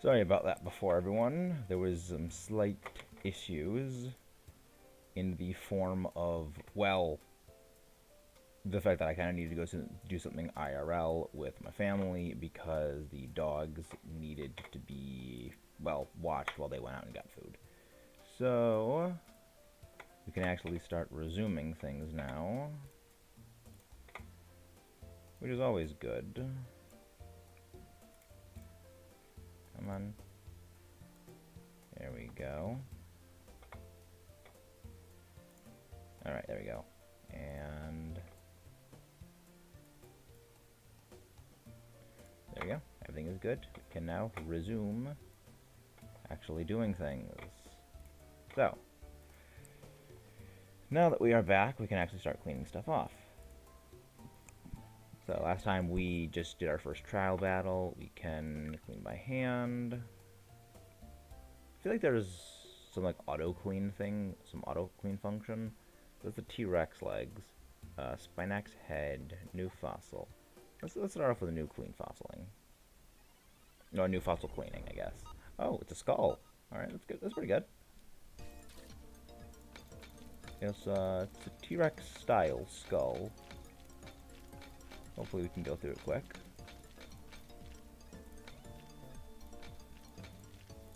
Sorry about that before, everyone. There was some slight issues in the form of, well, the fact that I kind of needed to do something IRL with my family because the dogs needed to be, well, watched while they went out and got food. So, we can actually start resuming things now, which is always good. Come on. There we go. Alright, there we go. And there we go. Everything is good. We can now resume actually doing things. So, now that we are back, we can actually start cleaning stuff off. So last time we just did our first trial battle. We can clean by hand. I feel like there's some like auto clean thing, some auto clean function. There's the T-Rex legs, Spinax head, new fossil. Let's start off with a new clean fossiling. No, a new fossil cleaning, I guess. Oh, it's a skull. All right, that's good. That's pretty good. It's a T-Rex style skull. Hopefully we can go through it quick.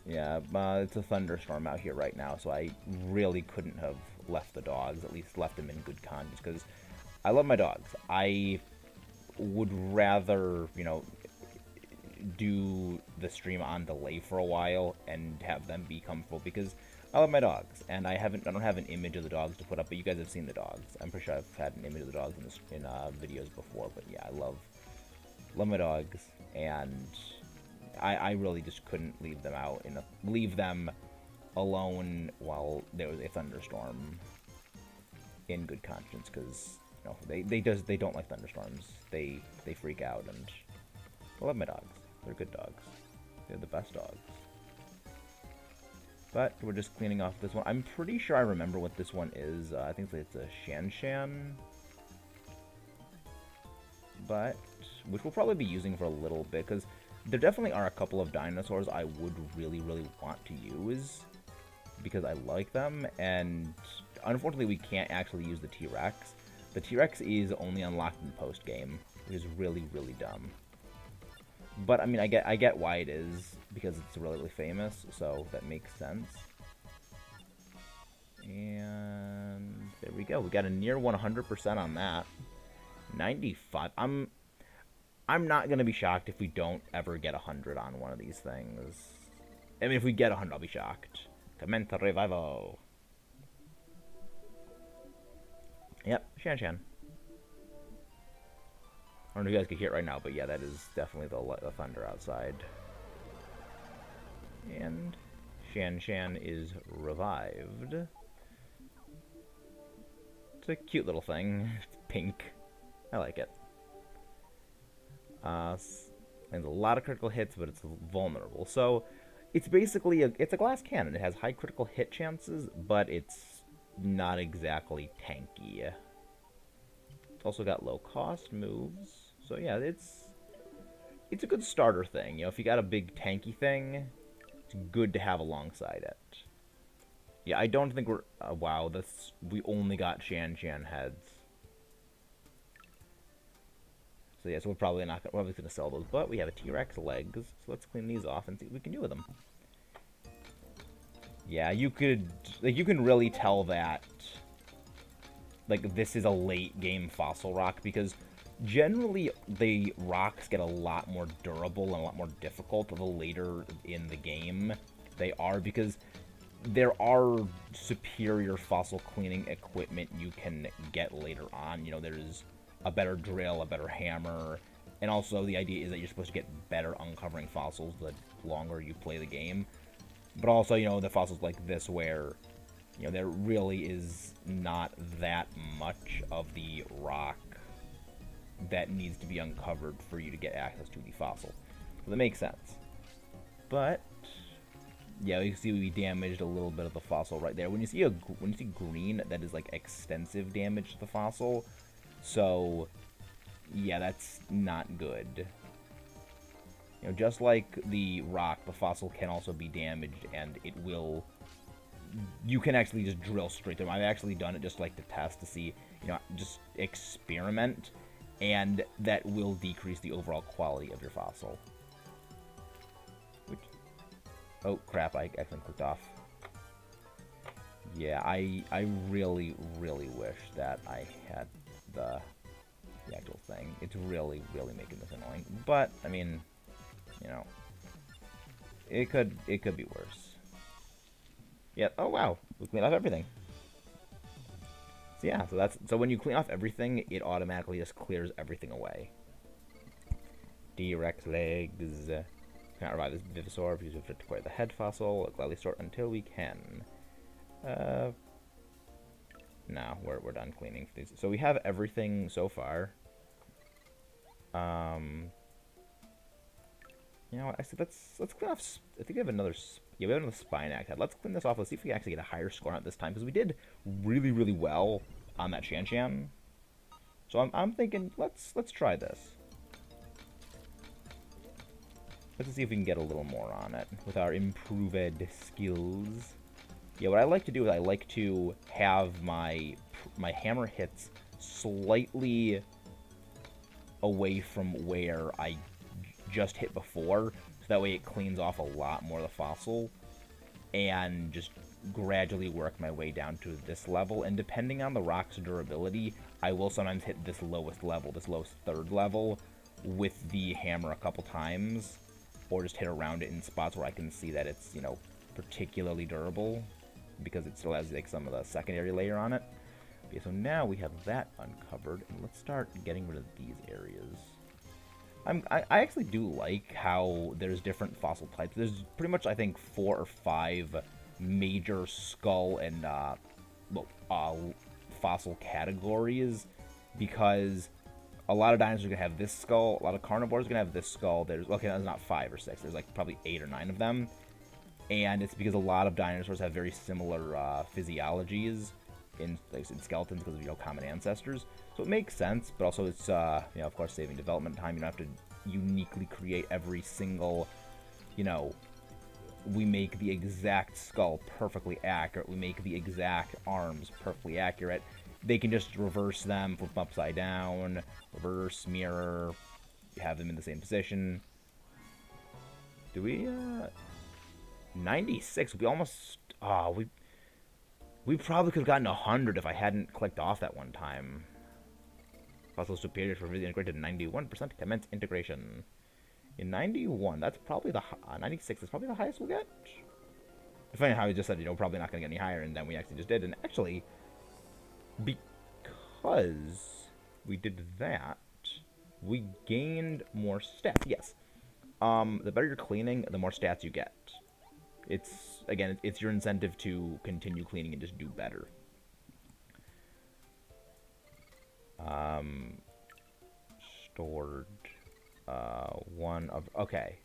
Yeah, it's a thunderstorm out here right now, so I really couldn't have left the dogs, at least left them in good conscience, because I love my dogs. I would rather, you know, do the stream on delay for a while and have them be comfortable, because I love my dogs, and I don't have an image of the dogs to put up, but you guys have seen the dogs. I'm pretty sure I've had an image of the dogs in videos before, but yeah, I love my dogs, and I really just couldn't leave them alone while there was a thunderstorm in good conscience, because you know, they don't like thunderstorms. They freak out, and I love my dogs. They're good dogs. They're the best dogs. But we're just cleaning off this one. I'm pretty sure I remember what this one is. I think it's a Shan-Shan. But, which we'll probably be using for a little bit, because there definitely are a couple of dinosaurs I would really, really want to use, because I like them, and unfortunately we can't actually use the T-Rex. The T-Rex is only unlocked in post-game, which is really, really dumb. But I mean, I get why it is, because it's really, really famous, so that makes sense. And there we go. We got a near 100% on that. 95. I'm not gonna be shocked if we don't ever get 100 on one of these things. I mean, if we get 100, I'll be shocked. Commenta revivo. Yep, Shan-Shan. I don't know if you guys can hear it right now, but yeah, that is definitely the thunder outside. And Shan-Shan is revived. It's a cute little thing. It's pink. I like it. And a lot of critical hits, but it's vulnerable. So it's basically it's a glass cannon. It has high critical hit chances, but it's not exactly tanky. It's also got low cost moves. So yeah, it's a good starter thing. You know, if you got a big tanky thing, it's good to have alongside it. Yeah, I don't think we're wow, we only got Shan-Shan heads. So yeah, so we're probably gonna sell those, but we have a T-Rex legs, so let's clean these off and see what we can do with them. Yeah, you can really tell that like this is a late game fossil rock, because generally the rocks get a lot more durable and a lot more difficult the later in the game they are, because there are superior fossil cleaning equipment you can get later on. You know, there's a better drill, a better hammer, and also the idea is that you're supposed to get better uncovering fossils the longer you play the game. But also, you know, the fossils like this where, you know, there really is not that much of the rock that needs to be uncovered for you to get access to the fossil. So that makes sense. But yeah, you can see we damaged a little bit of the fossil right there. When you see green, that is like extensive damage to the fossil. So yeah, that's not good. You just like the rock, the fossil can also be damaged, and it will. You can actually just drill straight through them. I've actually done it just like to test to see, just experiment, and that will decrease the overall quality of your fossil. Which, oh crap! I accidentally clicked off. Yeah, I really wish that I had the actual thing. It's really making this annoying. But I mean, it could be worse. Yep. Oh wow, we cleaned off everything. So yeah, so when you clean off everything, it automatically just clears everything away. D-Rex legs. Cannot revive this Vivisaur because we have to acquire the head fossil. I'll gladly sort until we can. No, we're done cleaning these. So we have everything so far. I said let's clean off. I think we have another. Yeah, we have another Spinax head. Let's clean this off. Let's see if we can actually get a higher score on it this time because we did really well on that Shan. So I'm thinking let's try this. Let's see if we can get a little more on it with our improved skills. Yeah, what I like to do is I like to have my hammer hits slightly away from where I just hit before, so that way it cleans off a lot more of the fossil, and just gradually work my way down to this level. And depending on the rock's durability, I will sometimes hit this lowest level, this lowest third level, with the hammer a couple times, or just hit around it in spots where I can see that it's, particularly durable, because it still has like some of the secondary layer on it. Okay, so now we have that uncovered, and let's start getting rid of these areas. I actually do like how there's different fossil types. There's pretty much, I think, 4 or 5 major skull and fossil categories, because a lot of dinosaurs are going to have this skull, a lot of carnivores are going to have this skull. There's not 5 or 6. There's like probably 8 or 9 of them. And it's because a lot of dinosaurs have very similar physiologies in skeletons because of common ancestors. So it makes sense, but also it's of course saving development time. You don't have to uniquely create every single, we make the exact skull perfectly accurate. We make the exact arms perfectly accurate. They can just reverse them, flip them upside down, reverse, mirror, have them in the same position. Do we 96. We almost we probably could have gotten 100 if I hadn't clicked off that one time. Fossil superior for really integrated 91% commence integration. In 91, that's probably the 96 is probably the highest we'll get. It's funny how we just said probably not gonna get any higher, and then we actually just did. And actually, because we did that, we gained more stats. Yes. The better you're cleaning, the more stats you get. It's your incentive to continue cleaning and just do better. Stored one of okay.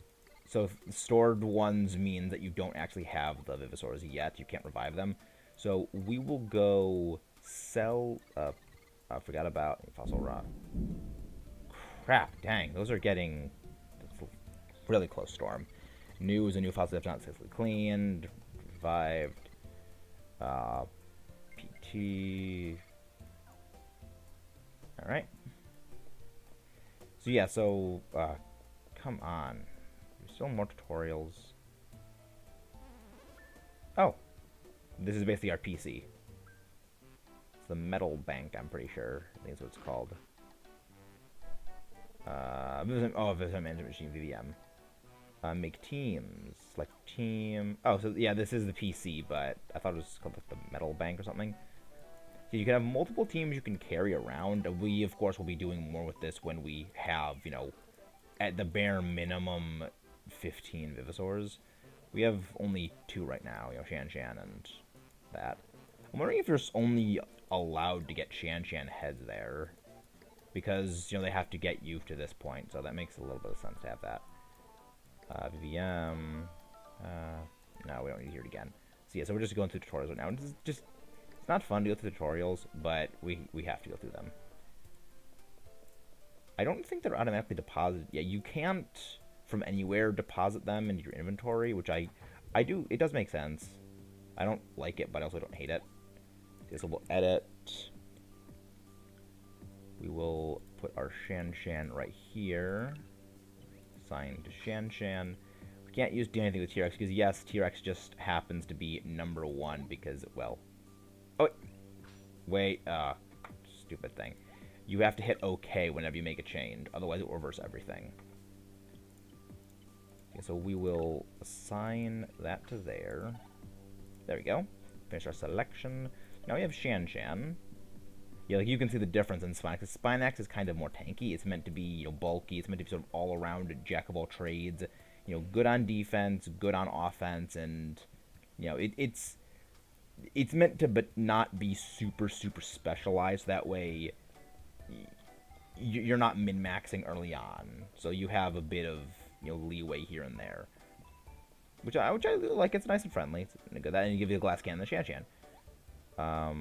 So stored ones means that you don't actually have the Vivisaurs yet. You can't revive them. So we will go sell. I forgot about fossil rock. Crap! Dang, those are getting really close. Storm. New is a new fossil that's not successfully cleaned, revived, PT. All right. So yeah, come on. There's still more tutorials. Oh, this is basically our PC. It's the metal bank, I'm pretty sure. I think that's what it's called. Visitor Management Machine, VVM. Make teams. Select team. Oh, so yeah, this is the PC, but I thought it was called like the metal bank or something. So you can have multiple teams you can carry around. We, of course, will be doing more with this when we have, at the bare minimum, 15 Vivisaurs. We have only 2 right now, Shan and that. I'm wondering if you're only allowed to get Shan heads there, because, they have to get you to this point, so that makes a little bit of sense to have that. VVM. No, we don't need to hear it again. So yeah, so we're just going through tutorials right now. It's not fun to go through tutorials, but we have to go through them. I don't think they're automatically deposited. Yeah, you can't from anywhere, deposit them into your inventory, which I do. It does make sense. I don't like it, but I also don't hate it. Okay, so we'll edit. We will put our Shan right here. Assign to Shan. We can't do anything with T-Rex because, yes, T-Rex just happens to be number 1 because, well... Oh, wait. Stupid thing. You have to hit OK whenever you make a change. Otherwise, it will reverse everything. Okay, so we will assign that to there. There we go. Finish our selection. Now we have Shan. Yeah, like you can see the difference in Spinax. Because Spinax is kind of more tanky. It's meant to be, you know, bulky. It's meant to be sort of all around a jack of all trades. You know, good on defense, good on offense, and you know, it's meant to but not be super specialized. That way, you're not min-maxing early on, so you have a bit of, you know, leeway here and there. Which I like. It's nice and friendly. It's good. That and you give you a glass cannon, the Shan. I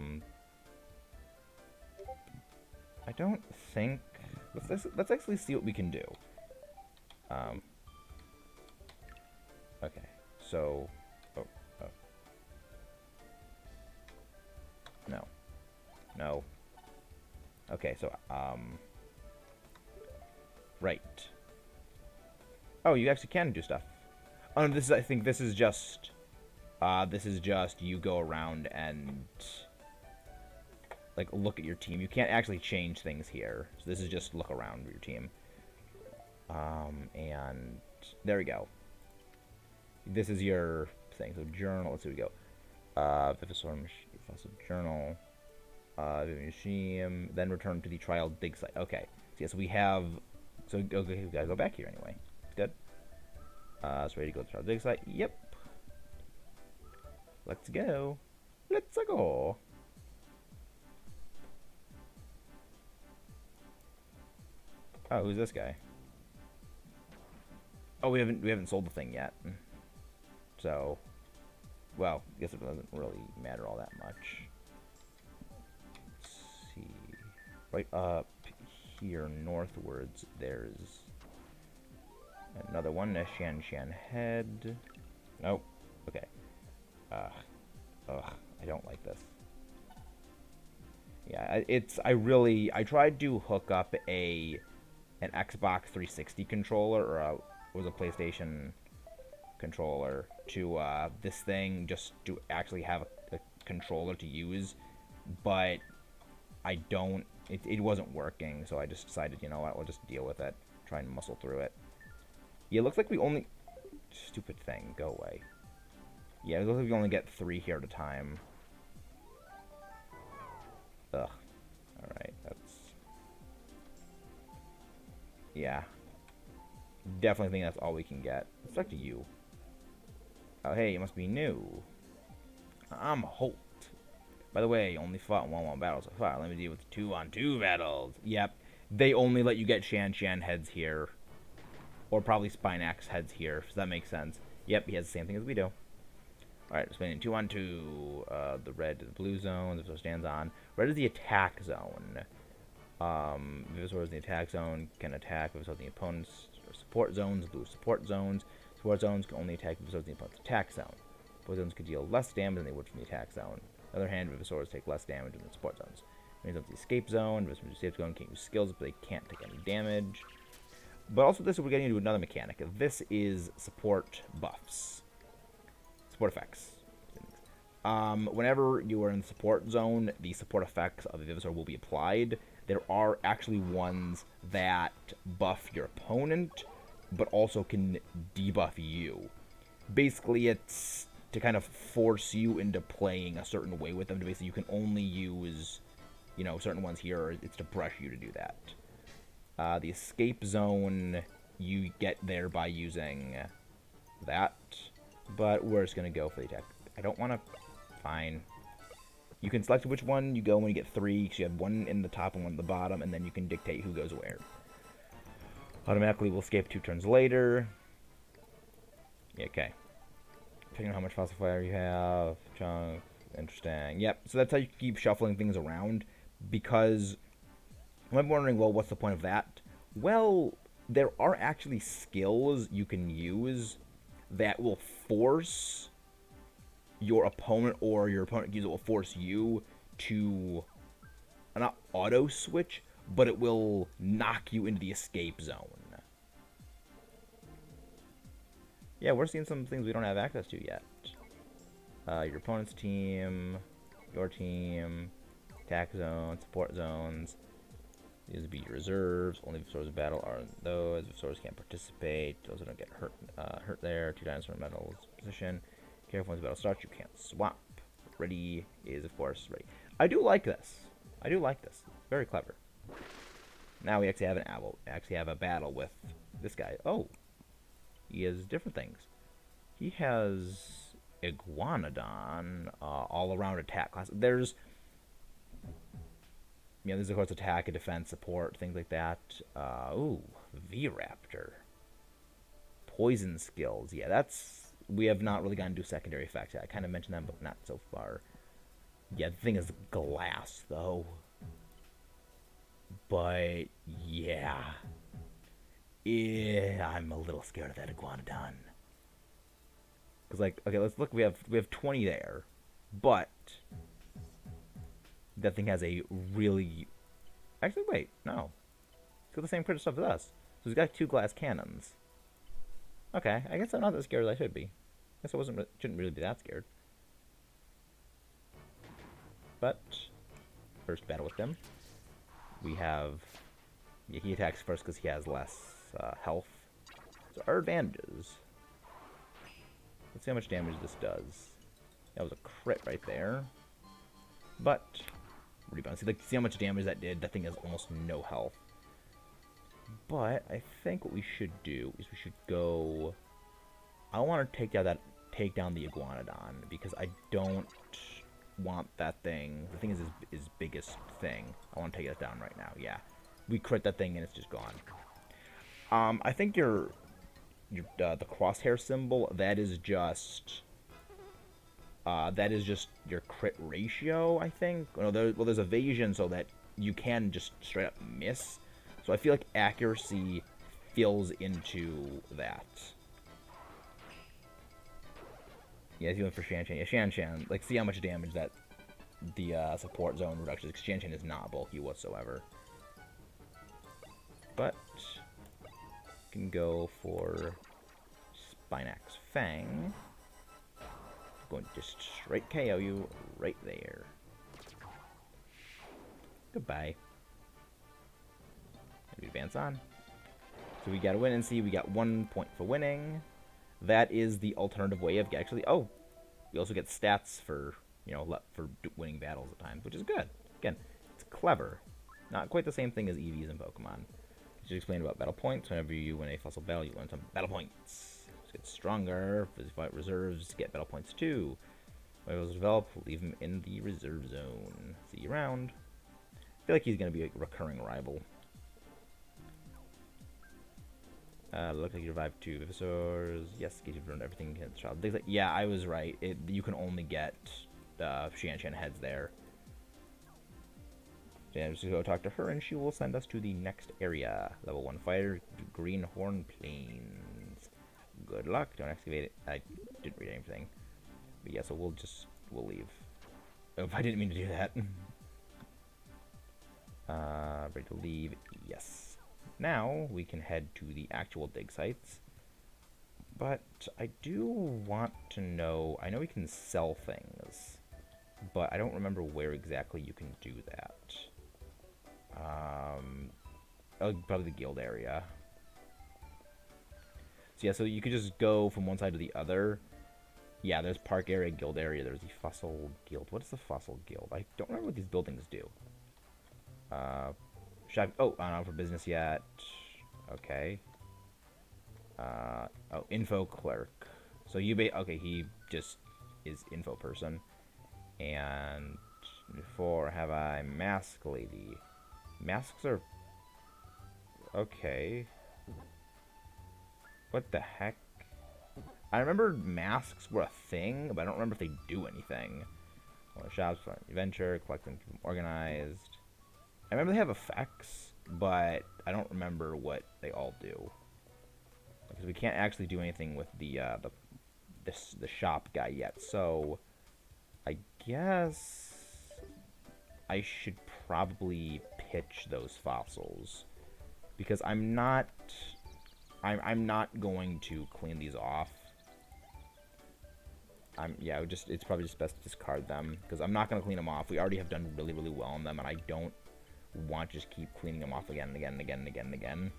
don't think. Let's actually see what we can do. Okay. So. Oh. No. Okay. So. Right. Oh, you actually can do stuff. Oh, no, I think this is just you go around and like look at your team. You can't actually change things here. So this is just look around your team. And there we go. This is your thing. So journal. Let's see what we go. Vivisaur fossil journal. Museum. Then return to the trial dig site. Okay. So yes, we have. So okay, we gotta go back here anyway. Good. It's ready to go to the trial dig site. Yep. Let's go. Let's go. Oh, who's this guy? Oh, we haven't sold the thing yet. So, well, I guess it doesn't really matter all that much. Let's see. Right up here northwards, there's another one, a Shan head. Nope. Okay. I don't like this. Yeah, I tried to hook up an Xbox 360 controller or was a PlayStation controller to this thing just to actually have a controller to use, but I don't. It wasn't working, so I just decided, you know what, we'll just deal with it, try and muscle through it. Yeah, it looks like we only. Stupid thing, go away. Yeah, it looks like we only get 3 here at a time. Ugh. Alright, that's... Yeah. Definitely think that's all we can get. Let's talk to you. Oh, hey, you must be new. I'm Holt. By the way, you only fought 1-1 battles so far. Let me deal with 2-on-2 battles. Yep. They only let you get Shan heads here. Or probably Spinax heads here, so that makes sense. Yep, he has the same thing as we do. Alright, we're spinning 2-on-2. The red to the blue zone. Vivisaur stands on. Red is the attack zone. Vivisaur is the attack zone. Can attack Vivisaur the opponent's support zones. Blue support zones. Support zones can only attack Vivisaur the opponent's attack zone. Support zones could deal less damage than they would from the attack zone. On the other hand, Vivisaurs take less damage than the support zones. When it's the escape zone, Vivisaur's escape zone can't use skills, but they can't take any damage. But also this, we're getting into another mechanic. This is support buffs. Support effects. Whenever you are in the support zone, the support effects of the Vivisaur will be applied. There are actually ones that buff your opponent, but also can debuff you. Basically, it's to kind of force you into playing a certain way with them. To basically, you can only use, you know, certain ones here. It's to pressure you to do that. The escape zone, you get there by using that. But we're just going to go for the attack. I don't want to... Fine. You can select which one you go when you get 3, because you have one in the top and one in the bottom, and then you can dictate who goes where. Automatically will escape 2 turns later. Yeah, okay. Depending on how much fossil fire you have. Chunk. Interesting. Yep, so that's how you keep shuffling things around, because... I'm wondering, well, what's the point of that? Well, there are actually skills you can use that will force your opponent, or your opponent use it will force you to not auto switch, but it will knock you into the escape zone. Yeah, we're seeing some things we don't have access to yet. Your opponent's team, your team, attack zone, support zones. These would be your reserves. Only if swords of battle are those. If swords can't participate, those that don't get hurt there. 2 dinosaur medals position. Careful once the battle starts, you can't swap. Ready is, of course, ready. I do like this. I do like this. Very clever. Now we actually have a battle with this guy. Oh, he has different things. He has Iguanodon, all-around attack class. There's of course attack and defense, support, things like that. Ooh, V-Raptor. Poison skills. Yeah, we have not really gotten to secondary effects yet. I kind of mentioned them, but not so far. Yeah, the thing is glass, though. But, yeah. I'm a little scared of that Iguanodon. Because, like, okay, let's look. We have 20 there. But that thing has a really... Actually, wait, no. It's got the same crit stuff as us. So he's got 2 glass cannons. Okay, I guess I'm not as scared as I should be. I guess I shouldn't really be that scared. But, first battle with them. We have... Yeah, he attacks first because he has less health. So our advantages. Let's see how much damage this does. That was a crit right there. But... Rebound. See how much damage that did? That thing has almost no health. But I think what we should do is we should go... I want to take down the Iguanodon, because I don't want that thing... The thing is his biggest thing. I want to take it down right now, yeah. We crit that thing and it's just gone. I think the crosshair symbol, that is just your crit ratio, I think. Well, there's evasion so that you can just straight up miss. So I feel like accuracy fills into that. Yeah, he's going for Shan-Chan. Yeah, Shan-Chan, like, see how much damage that the support zone reduction, because Shan-Chan is not bulky whatsoever. But can go for Spinax Fang. Going to just straight KO you right there. Goodbye. We advance on. So we got a win and see. We got 1 point for winning. That is the alternative way of actually. Oh, we also get stats for for winning battles at times, which is good. Again, it's clever. Not quite the same thing as EVs in Pokemon. Just explain about battle points. Whenever you win a fossil battle, you learn some battle points. Just get stronger. Fight reserves, get battle points too. When those develop, leave them in the reserve zone. See you around. I feel like he's going to be a recurring rival. Looks like you revived 2 Vivisors. Yes, get you've learned everything. Yeah, I was right. You can only get Shan-Chan heads there. Yeah, just go talk to her, and she will send us to the next area. Level 1 fighter, Greenhorn Plains. Good luck. Don't excavate it. I didn't read anything. But yeah, so we'll leave. Oh, I didn't mean to do that. Ready to leave? Yes. Now we can head to the actual dig sites. But I do want to know... I know we can sell things, but I don't remember where exactly you can do that. Probably the guild area. So yeah, so you could just go from one side to the other. Yeah, there's park area, guild area. There's the fossil guild. What is the fossil guild? I don't remember what these buildings do. Shop. Oh, not for business yet. Okay. Oh, info clerk. So okay, he just is info person. And before have I mask lady. Masks are okay. What the heck? I remember masks were a thing, but I don't remember if they do anything. Well, shops, adventure, collecting, organized. I remember they have effects, but I don't remember what they all do. Because we can't actually do anything with the shop guy yet. So I guess I should probably pitch those fossils because I'm not going to clean these off. It's probably just best to discard them because I'm not going to clean them off. We already have done really, really well on them, and I don't want to just keep cleaning them off again and again and again and again and again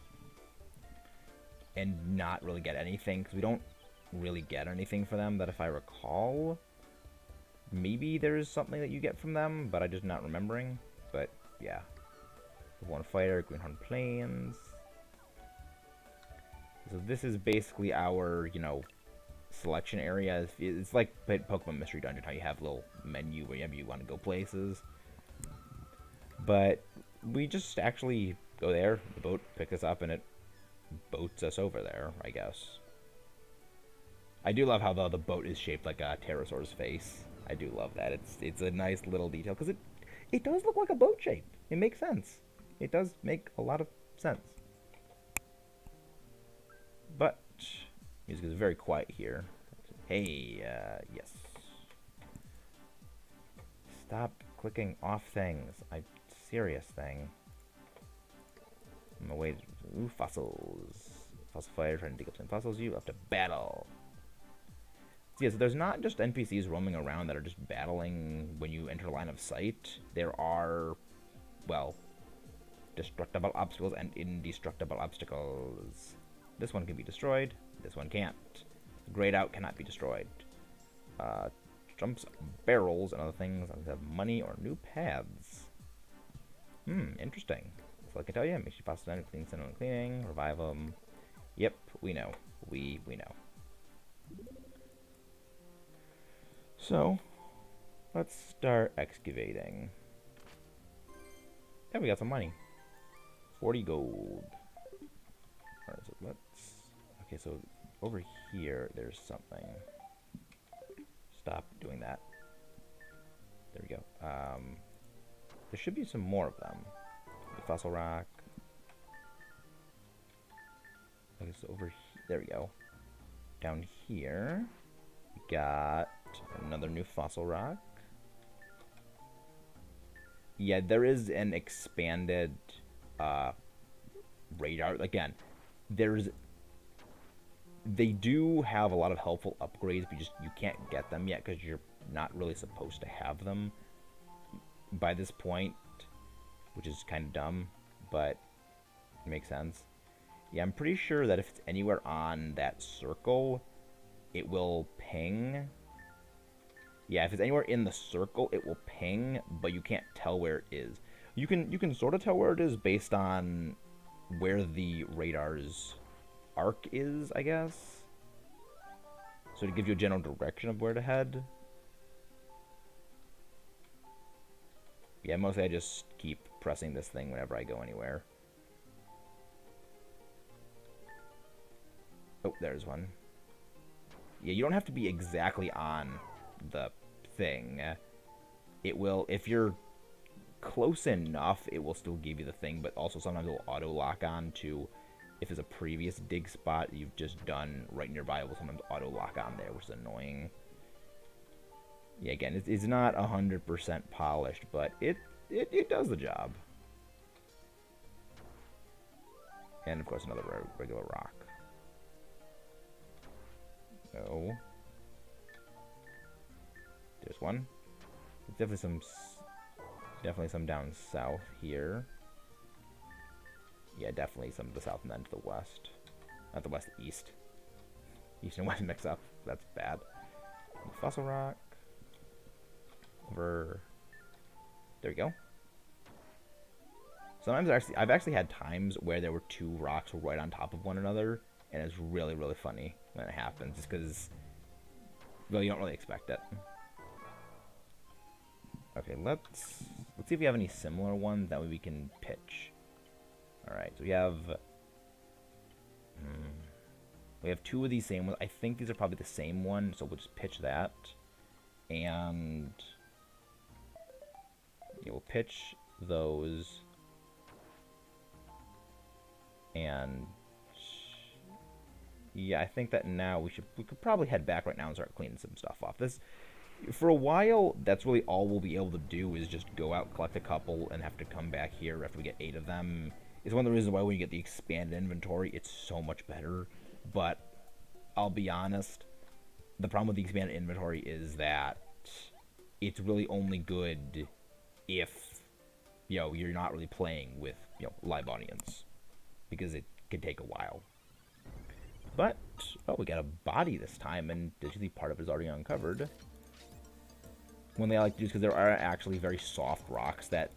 and not really get anything because we don't really get anything for them that if I recall. Maybe there's something that you get from them, but I'm just not remembering. But yeah. One fighter, Greenhorn Plains. So this is basically our, selection area. It's like Pokemon Mystery Dungeon, how you have a little menu wherever you want to go places. But we just actually go there, the boat picks us up, and it boats us over there, I guess. I do love how the boat is shaped like a pterosaur's face. I do love that. It's a nice little detail because it does look like a boat shape. It makes sense. It does make a lot of sense. But music is very quiet here. Hey, yes. Stop clicking off things. I'm serious thing. I'm gonna wait. Ooh, fossils. Fossil fire trying to dig up some fossils. You have to battle. So yeah, so there's not just NPCs roaming around that are just battling when you enter line of sight. There are, well, destructible obstacles and indestructible obstacles. This one can be destroyed. This one can't. The grayed out cannot be destroyed. Jumps, barrels, and other things. I have money or new paths. Interesting. So I can tell you, makes you faster than clean, send on cleaning, revive them. Yep, we know. We know. So, let's start excavating. Yeah, we got some money. 40 gold. Alright, so okay, so over here, there's something. Stop doing that. There we go. There should be some more of them. Fossil rock. Okay, so over here, there we go. Down here, we got another new fossil rock. Yeah, there is an expanded radar. Again, they do have a lot of helpful upgrades, but you can't get them yet because you're not really supposed to have them by this point, which is kind of dumb, but it makes sense. Yeah, I'm pretty sure that if it's anywhere on that circle, it will ping. Yeah, if it's anywhere in the circle, it will ping, but you can't tell where it is. You can sort of tell where it is based on where the radar's arc is, I guess. So to give you a general direction of where to head. Yeah, mostly I just keep pressing this thing whenever I go anywhere. Oh, there's one. Yeah, you don't have to be exactly on the thing. It will, if you're close enough, it will still give you the thing, but also sometimes it will auto lock on to, if there's a previous dig spot you've just done right nearby, it will sometimes auto lock on there, which is annoying. Yeah, again, it's not 100% polished, but it does the job. And of course another regular rock. Oh. There's one. There's definitely some down south here. Yeah, definitely some to the south and then to the west. Not the west, the east. East and west mix up. That's bad. Fossil rock. Over. There we go. Sometimes I've actually had times where there were two rocks right on top of one another, and it's really, really funny when it happens, just because, well, you don't really expect it. Okay, let's see if we have any similar ones that way we can pitch. All right, so we have two of these same ones. I think these are probably the same one, so we'll just pitch that, and yeah, we'll pitch those. And yeah, I think that now we could probably head back right now and start cleaning some stuff off. This for a while, that's really all we'll be able to do is just go out, collect a couple, and have to come back here after we get 8 of them. It's one of the reasons why when you get the expanded inventory, it's so much better. But I'll be honest, the problem with the expanded inventory is that it's really only good if you're not really playing with live audience, because it can take a while. But oh, we got a body this time, and usually part of it is already uncovered. One thing I like to do is because there are actually very soft rocks that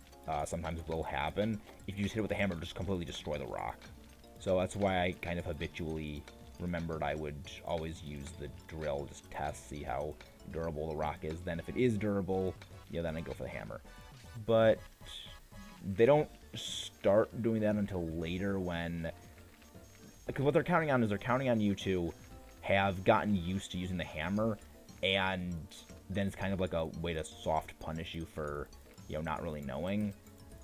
sometimes will happen. If you just hit it with a hammer, it'll just completely destroy the rock. So that's why I kind of habitually remembered I would always use the drill, just test, see how durable the rock is. Then if it is durable, then I go for the hammer. But they don't start doing that until later when... Because what they're counting on is they're counting on you to have gotten used to using the hammer, and then it's kind of like a way to soft punish you for, not really knowing.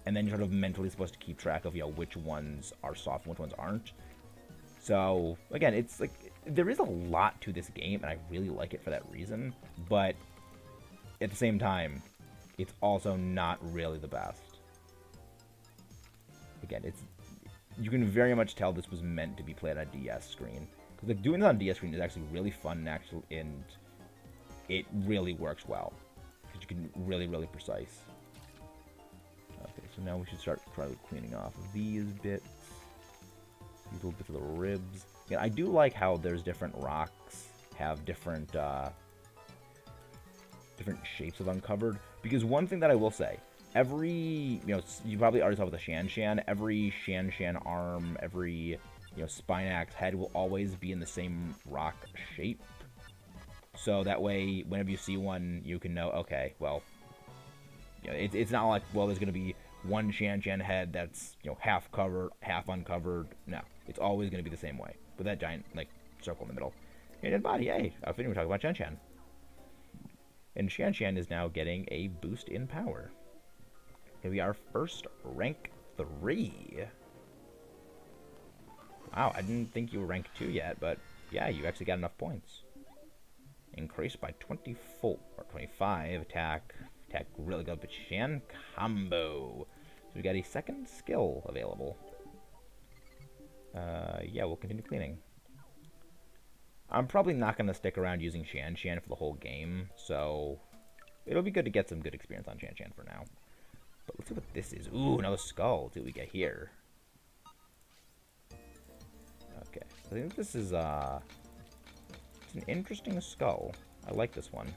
And then you're sort of mentally supposed to keep track of, which ones are soft and which ones aren't. So, again, it's like, there is a lot to this game, and I really like it for that reason. But at the same time, it's also not really the best. Again, you can very much tell this was meant to be played on a DS screen. Because like, doing it on a DS screen is actually really fun, and it really works well. Because you can really, really precise. Okay, so now we should start cleaning off these bits. These little bits of the ribs. Yeah, I do like how there's different rocks have different shapes of uncovered. Because one thing that I will say, every, you probably already saw with the Shan, every Shan arm, every, Spinax head will always be in the same rock shape. So that way, whenever you see one, you can know, okay, well, it's not like, well, there's going to be one Shan head that's, half covered, half uncovered. No, it's always going to be the same way, with that giant, circle in the middle. Hey, dead body, hey, I think we're talking about Shan. And Shan is now getting a boost in power. Here we are, first rank 3. Wow, I didn't think you were rank 2 yet, but yeah, you actually got enough points. Increased by 24 or 25 attack. Attack really good, but Shan combo. So we got a second skill available. Yeah, we'll continue cleaning. I'm probably not going to stick around using Shan for the whole game, so it'll be good to get some good experience on Shan for now. But let's see what this is. Ooh, another skull. Let's see what we get here. Okay, I think this is it's an interesting skull. I like this one.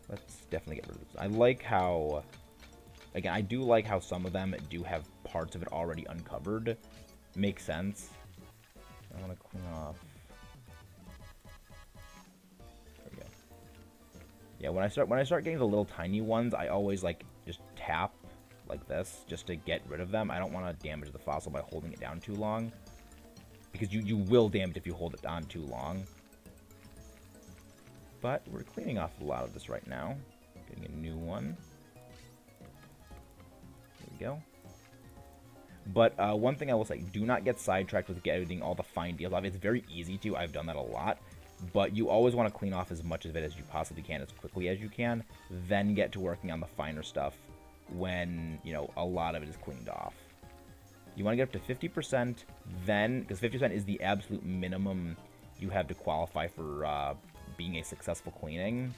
Let's definitely get rid of this. I like how, again, I do like how some of them do have parts of it already uncovered. Makes sense. I want to clean off. There we go. Yeah, when I start getting the little tiny ones, I always just tap like this just to get rid of them. I don't want to damage the fossil by holding it down too long, because you will damage if you hold it on too long. But we're cleaning off a lot of this right now. Getting a new one. There we go. But one thing I will say, do not get sidetracked with getting all the fine deals off. It's very easy to. I've done that a lot. But you always want to clean off as much of it as you possibly can, as quickly as you can. Then get to working on the finer stuff when, a lot of it is cleaned off. You want to get up to 50%, then, because 50% is the absolute minimum you have to qualify for being a successful cleaning.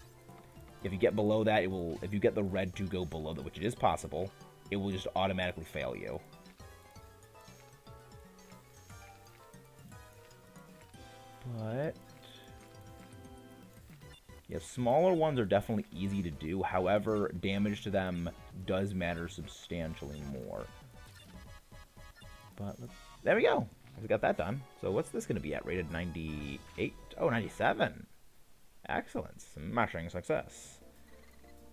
If you get below that, if you get the red to go below that, which it is possible, it will just automatically fail you. But yeah, smaller ones are definitely easy to do. However, damage to them does matter substantially more. But there we go. We got that done. So what's this going to be at? Rated 98? Oh, 97. Excellent. Smashing success.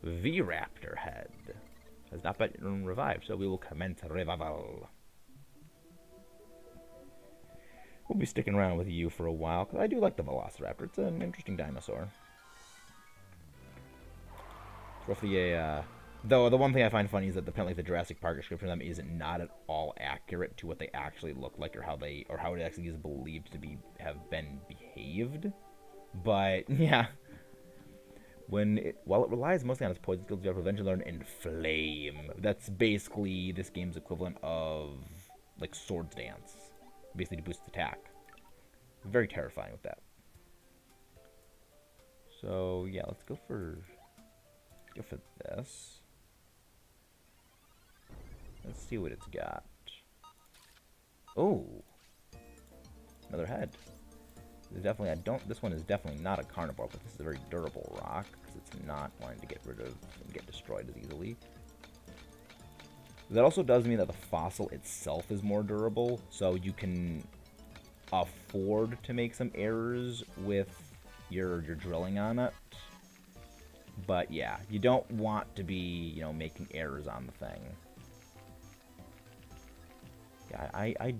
V-Raptor head has not been revived, so we will commence revival. We'll be sticking around with you for a while, because I do like the Velociraptor. It's an interesting dinosaur. It's roughly a Though the one thing I find funny is that apparently the Jurassic Park description of them is not at all accurate to what they actually look like or how it actually is believed to be have been behaved. But yeah, while it relies mostly on its poison skills, you have to eventually learn Inflame. That's basically this game's equivalent of like Swords Dance, basically to boost its attack. Very terrifying with that. So yeah, let's go for this. Let's see what it's got. Oh, another head. Definitely, this one is definitely not a carnivore, but this is a very durable rock because it's not wanting to get rid of and get destroyed as easily. That also does mean that the fossil itself is more durable, so you can afford to make some errors with your drilling on it. But yeah, you don't want to be, making errors on the thing. Yeah, I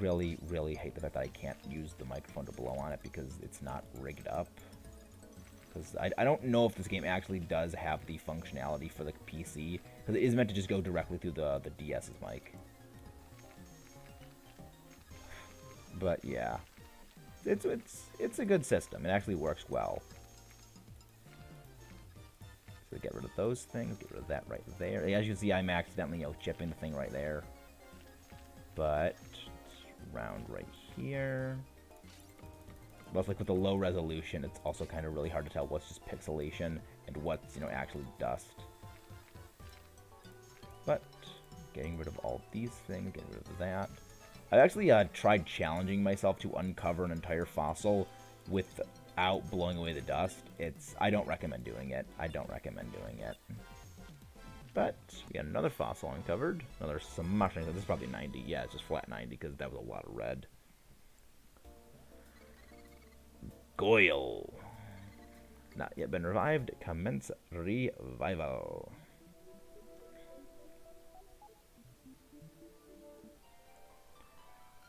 really, really hate the fact that I can't use the microphone to blow on it because it's not rigged up. Because I don't know if this game actually does have the functionality for the PC. Because it is meant to just go directly through the DS's mic. But yeah, it's a good system. It actually works well. So get rid of those things. Get rid of that right there. As you can see, I'm accidentally chipping the thing right there. But round right here. But like with the low resolution, it's also kind of really hard to tell what's just pixelation and what's actually dust. But getting rid of all these things, getting rid of that. I've actually tried challenging myself to uncover an entire fossil without blowing away the dust. I don't recommend doing it. I don't recommend doing it. But we got another fossil uncovered. Another smashing. This is probably 90. Yeah, it's just flat 90 because that was a lot of red. Goyle. Not yet been revived. Commence revival.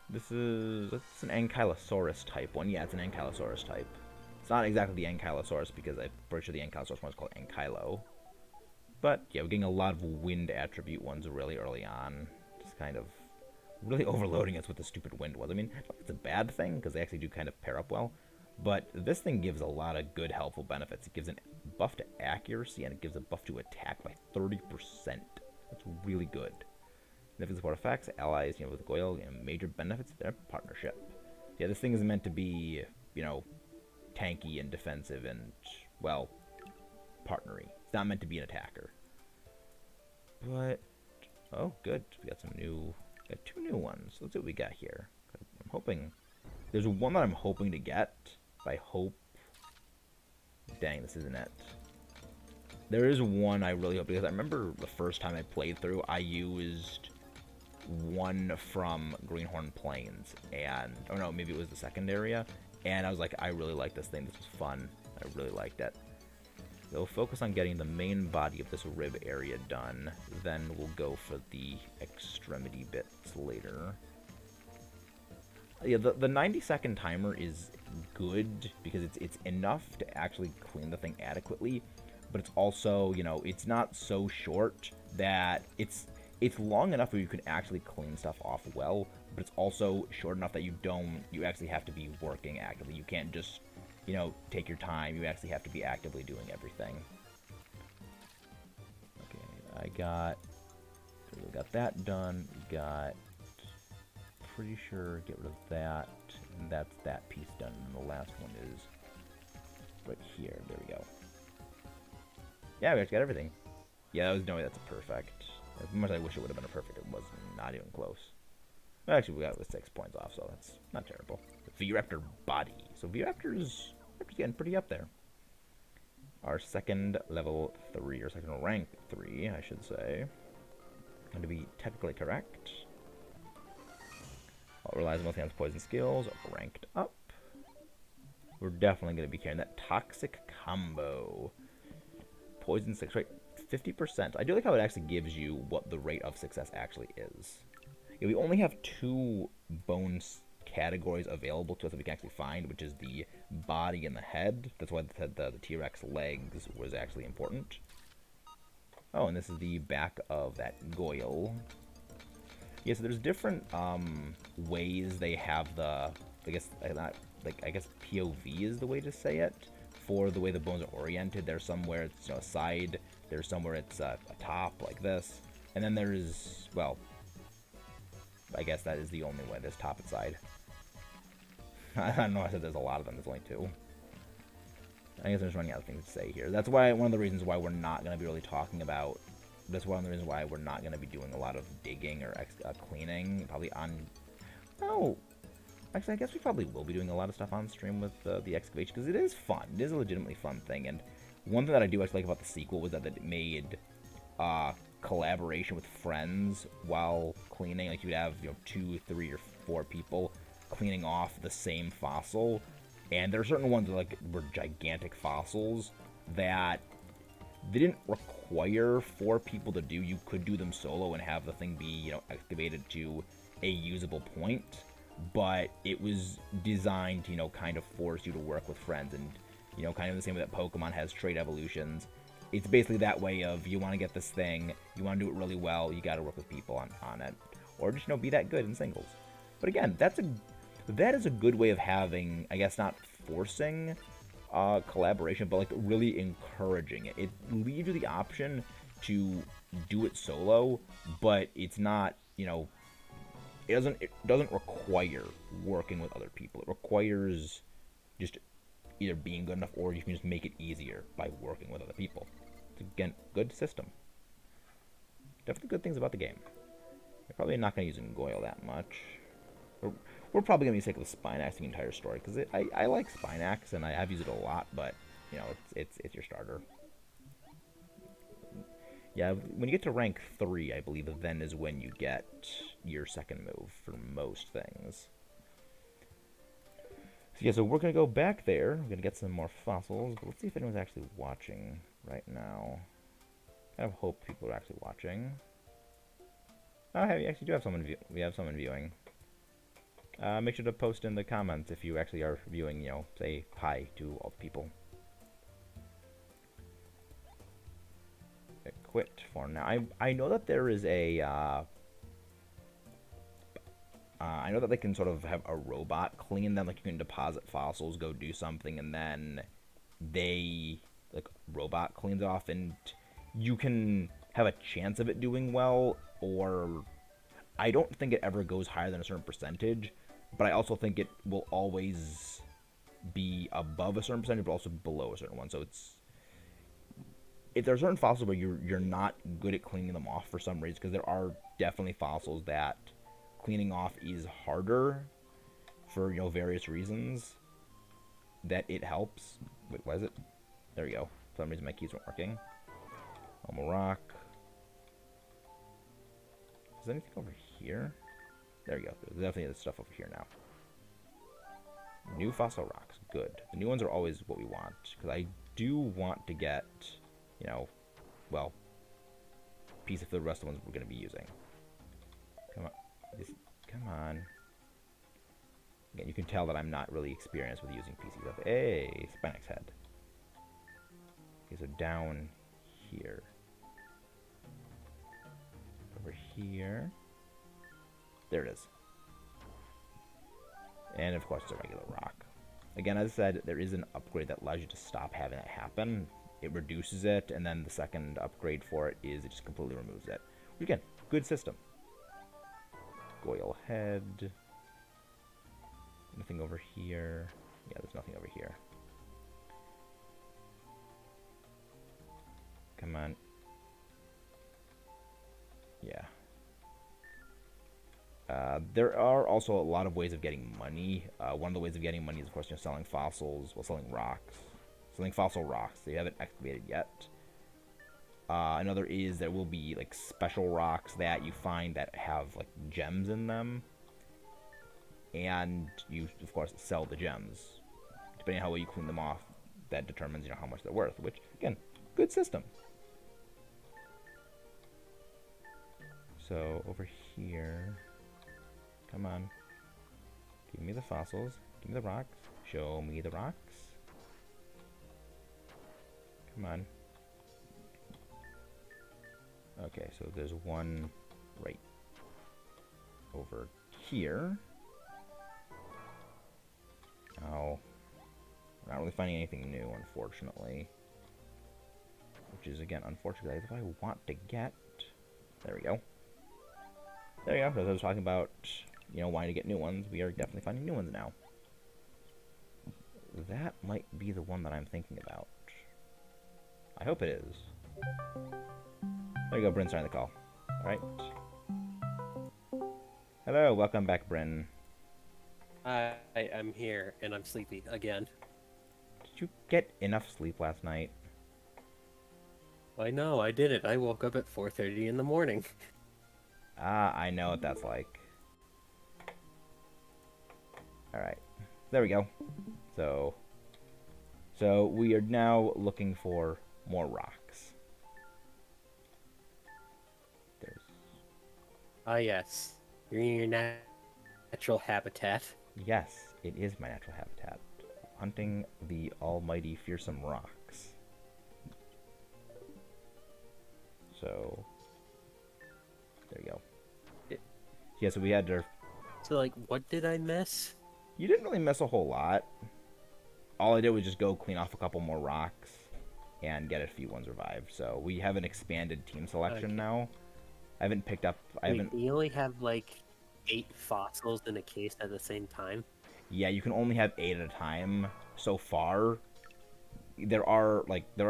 This is an Ankylosaurus type one. Yeah, it's an Ankylosaurus type. It's not exactly the Ankylosaurus because I'm pretty sure the Ankylosaurus one is called Ankylo. But yeah, we're getting a lot of wind attribute ones really early on. Just kind of really overloading us with the stupid wind ones. I mean, it's a bad thing because they actually do kind of pair up well. But this thing gives a lot of good, helpful benefits. It gives a buff to accuracy and it gives a buff to attack by 30%. That's really good. Significant support effects, allies, with Goyle, major benefits of their partnership. Yeah, this thing is meant to be, tanky and defensive and, well, partnery. It's not meant to be an attacker. But, oh, good. We got two new ones. Let's see what we got here. I'm hoping, there's one that I'm hoping to get. I hope, dang, this isn't it. There is one I really hope, because I remember the first time I played through, I used one from Greenhorn Plains, and, oh no, maybe it was the second area, and I was like, I really like this thing, this was fun, I really liked it. So focus on getting the main body of this rib area done, then we'll go for the extremity bits later. Yeah, the 90-second timer is good, because it's enough to actually clean the thing adequately, but it's also, it's not so short that it's long enough where you can actually clean stuff off well, but it's also short enough that you actually have to be working actively. You can't just, take your time. You actually have to be actively doing everything. Okay, we got that done. We got, pretty sure, get rid of that, and that's that piece done. And the last one is right here. There we go. Yeah, we actually got everything. Yeah, that was no way that's a perfect. As much as I wish it would have been a perfect, it was not even close. Actually, we got it with 6 points off, so that's not terrible. The V-Raptor body. So V-Raptor's getting pretty up there. Our second level 3, or second rank 3, I should say. And to be technically correct. All relies mostly on its poison skills, ranked up. We're definitely going to be carrying that toxic combo. Poison 6, right? 50%. I do like how it actually gives you what the rate of success actually is. Yeah, we only have 2 bones categories available to us that we can actually find, which is the body and the head. That's why the T-Rex legs was actually important. Oh, and this is the back of that Goyle. Yeah, so there's different ways they have the, I guess not like I guess POV is the way to say it for the way the bones are oriented. There's somewhere it's a side, there's somewhere it's a top like this, and then there's, well, I guess that is the only way. There's top and side. I don't know. I said there's a lot of them. There's only two. I guess I'm just running out of things to say here. That's why one of the reasons why we're not going to be really talking about. That's one of the reasons why we're not going to be doing a lot of digging or cleaning. Probably on. Oh, actually, I guess we probably will be doing a lot of stuff on stream with the excavation because it is fun. It is a legitimately fun thing. And one thing that I do actually like about the sequel was that it made collaboration with friends while cleaning. Like you would have 2, 3, or 4 people cleaning off the same fossil, and there are certain ones that were gigantic fossils that they didn't require 4 people to do. You could do them solo and have the thing be excavated to a usable point, but it was designed to kind of force you to work with friends, and kind of the same way that Pokemon has trait evolutions. It's basically that way of you want to get this thing, you want to do it really well, you got to work with people on it, or just be that good in singles. But again, that is a good way of having, I guess, not forcing collaboration, but really encouraging it. It leaves you the option to do it solo, but it's not, it doesn't require working with other people. It requires just either being good enough, or you can just make it easier by working with other people. It's, again, good system. Definitely good things about the game. You're probably not going to use Goyle that much. We're probably going to be sick of the Spinax the entire story, because I like Spinax, and I have used it a lot, but, it's your starter. Yeah, when you get to rank 3, I believe, then is when you get your second move for most things. So yeah, so we're going to go back there. We're going to get some more fossils, but let's see if anyone's actually watching right now. I kind of hope people are actually watching. Oh, hey, we actually do have someone we have someone viewing. Make sure to post in the comments if you actually are viewing, say hi to all the people. Quit for now. I know that there is a I know that they can sort of have a robot clean them. Like you can deposit fossils, go do something, and then they robot cleans off, and you can have a chance of it doing well, or I don't think it ever goes higher than a certain percentage, but I also think it will always be above a certain percentage, but also below a certain one. So it's, if there are certain fossils where you're not good at cleaning them off for some reason, because there are definitely fossils that cleaning off is harder for various reasons, that it helps. Wait, why is it? There we go. For some reason my keys weren't working. Elmo Rock. Is there anything over here? There we go. There's definitely stuff over here now. New fossil rocks. Good. The new ones are always what we want, because I do want to get, well, piece of the rest of the ones we're going to be using. Come on. Come on. Again, you can tell that I'm not really experienced with using PCs up. Hey, Spinax head. Okay, so down here. Over here. There it is. And of course, it's a regular rock. Again, as I said, there is an upgrade that allows you to stop having that happen. It reduces it, and then the second upgrade for it is it just completely removes it. Again, good system. Goyle head. Nothing over here. Yeah, there's nothing over here. Come on. Yeah. There are also a lot of ways of getting money. One of the ways of getting money is, of course, selling fossils, well, selling rocks. Selling fossil rocks. They haven't excavated yet. Another is there will be, special rocks that you find that have, gems in them. And you, of course, sell the gems. Depending on how well you clean them off, that determines, how much they're worth. Which, again, good system. So, over here... Come on. Give me the fossils. Give me the rocks. Show me the rocks. Come on. Okay, so there's one right over here. Oh, we're not really finding anything new, unfortunately. Which is, again, unfortunately, if I want to get... There we go. There you go. As I was talking about, you know, wanting to get new ones, we are definitely finding new ones now. That might be the one that I'm thinking about. I hope it is. There you go, Brin starting the call. Alright. Hello, welcome back, Brin. I'm here, and I'm sleepy again. Did you get enough sleep last night? I know, I did it. I woke up at 4:30 in the morning. Ah, I know what that's like. Alright. There we go. So we are now looking for more rocks. There's... Ah, yes. You're in your natural habitat. Yes, it is my natural habitat. Hunting the almighty fearsome rocks. So, there you go. Yeah, so we had to... So, like, what did I miss? You didn't really miss a whole lot. All I did was just go clean off a couple more rocks and get a few ones revived. So we have an expanded team selection now. I haven't picked up... You only have, like, 8 fossils in a case at the same time? Yeah, you can only have 8 at a time so far. There are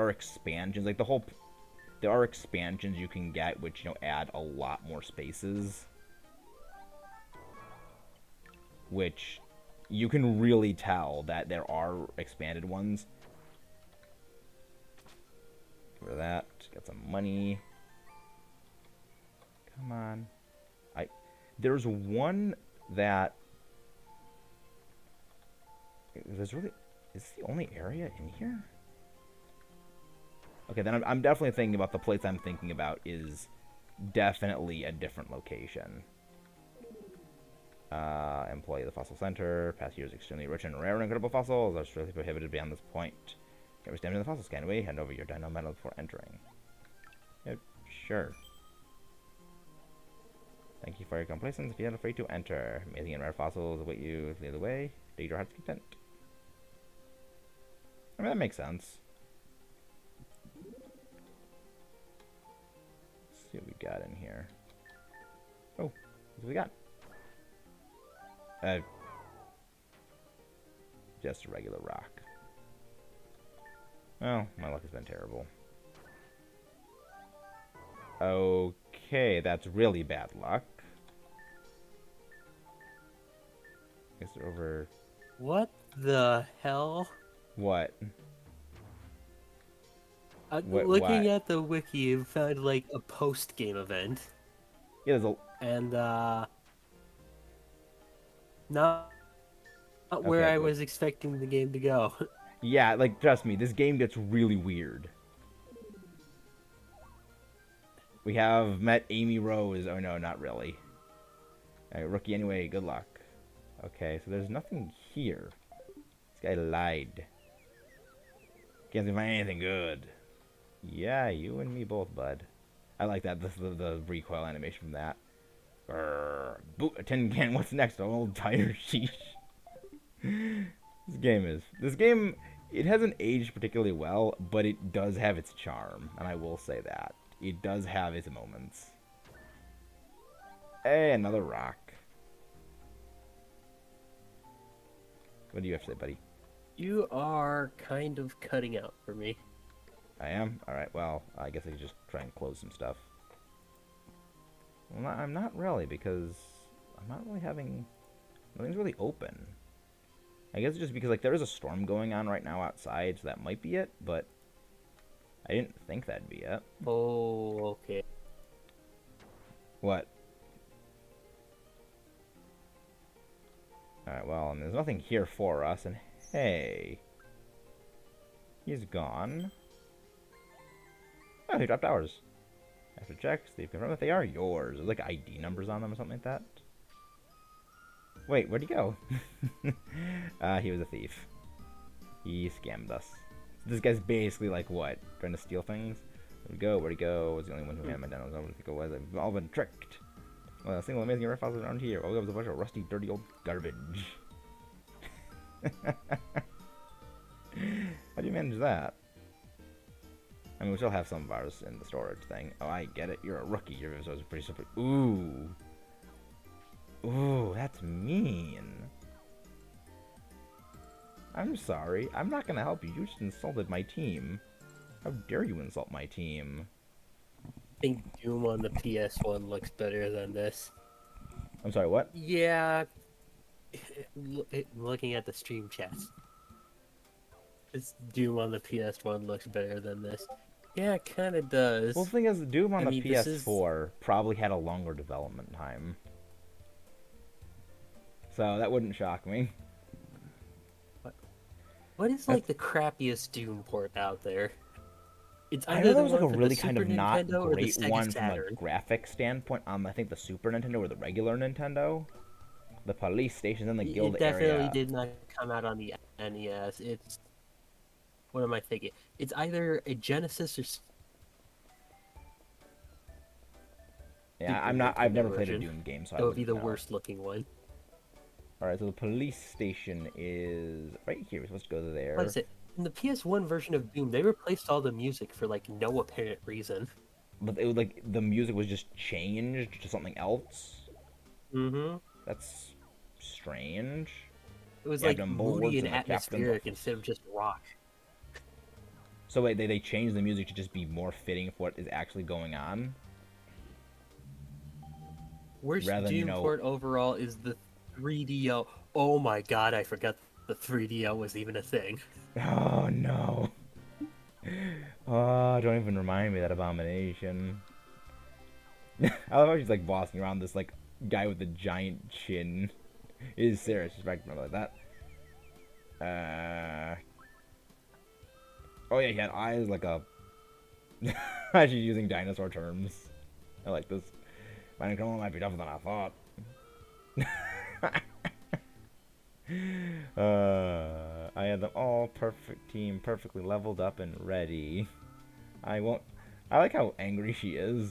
expansions. Like, there are expansions you can get which, you know, add a lot more spaces. Which you can really tell that there are expanded ones. For that, got some money. Come on. There's one that... Is this the only area in here? Okay, then I'm definitely thinking about the place I'm thinking about is definitely a different location. Employee of the Fossil Center. Past years extremely rich and rare and incredible fossils are strictly prohibited beyond this point. Get stamped in the fossil scan away. Hand over your dino medal before entering. Yeah, sure. Thank you for your complacence. Feel free to enter. Amazing and rare fossils await you. Lead the way. To your heart's content. I mean, that makes sense. Let's see what we got in here. Oh, what do we got? Just a regular rock. Oh, my luck has been terrible. Okay, that's really bad luck. Guess they're over... What the hell? What? Looking at the wiki, you found, like, a post-game event. Yeah, there's a... And, not where I was expecting the game to go. Yeah, like, trust me, this game gets really weird. We have met Amy Rose. Oh, no, not really. Alright, rookie anyway, good luck. Okay, so there's nothing here. This guy lied. Can't find anything good. Yeah, you and me both, bud. I like that, the recoil animation from that. Boot a tin can, what's next? An old tire, sheesh. This game, it hasn't aged particularly well, but it does have its charm, and I will say that. It does have its moments. Hey, another rock. What do you have to say, buddy? You are kind of cutting out for me. I am? Alright, well, I guess I could just try and close some stuff. Well, I'm not really, because I'm not really having... Nothing's really open. I guess it's just because, like, there is a storm going on right now outside, so that might be it, but I didn't think that'd be it. Oh, okay. What? Alright, well, and there's nothing here for us, and hey... He's gone. Oh, he dropped ours. After checks, they've confirmed that they are yours. There's like ID numbers on them or something like that. Wait, where'd he go? He was a thief. He scammed us. This guy's basically like what? Trying to steal things? Where'd he go? Where'd he go? Was the only one who had my dinos. I don't think it was. I've all been tricked. Well, a single amazing rare fossil around here. All we got was a bunch of rusty, dirty old garbage. How do you manage that? I mean, we still have some of ours in the storage thing. Oh, I get it. You're a rookie. Your Vivisaurs are pretty super. Ooh. Ooh, that's mean. I'm sorry. I'm not gonna help you. You just insulted my team. How dare you insult my team? I think Doom on the PS1 looks better than this. I'm sorry, what? Yeah. Looking at the stream chats. This Doom on the PS1 looks better than this. Yeah, it kind of does. Well, the thing is, Doom on I the mean, this PS4 probably had a longer development time. So that wouldn't shock me. What is like the crappiest Doom port out there? It's I either know there the was like a one for really the kind Super of not Nintendo or the great Sega one from a Saturn. graphic standpoint on, I think, the Super Nintendo or the regular Nintendo. The police stations in the guild It definitely area. did not come out on the NES. It's what am I thinking? It's either a Genesis or Yeah, Super I'm not. I've Nintendo never played a version. Doom game, so It I would be wouldn't the know. worst looking one. All right, so the police station is right here. We're supposed to go there. What is it? In the PS1 version of Doom, they replaced all the music for like no apparent reason. But it was like the music was just changed to something else. Mm-hmm. That's strange. It was like Captain moody Bulwarks and and the captain's atmospheric office. instead of just rock. So wait, they changed the music to just be more fitting for what is actually going on. Worst Rather than, Doom port overall is the 3DO. Oh my god, I forgot the 3DO was even a thing. Oh no. Oh, don't even remind me of that abomination. I love how she's like bossing around this like guy with a giant chin. It is serious. She's back like that. Oh yeah, he had eyes like a. She's using dinosaur terms. I like this. My control might be tougher than I thought. I had them all perfect team, perfectly leveled up and ready. I won't. I like how angry she is.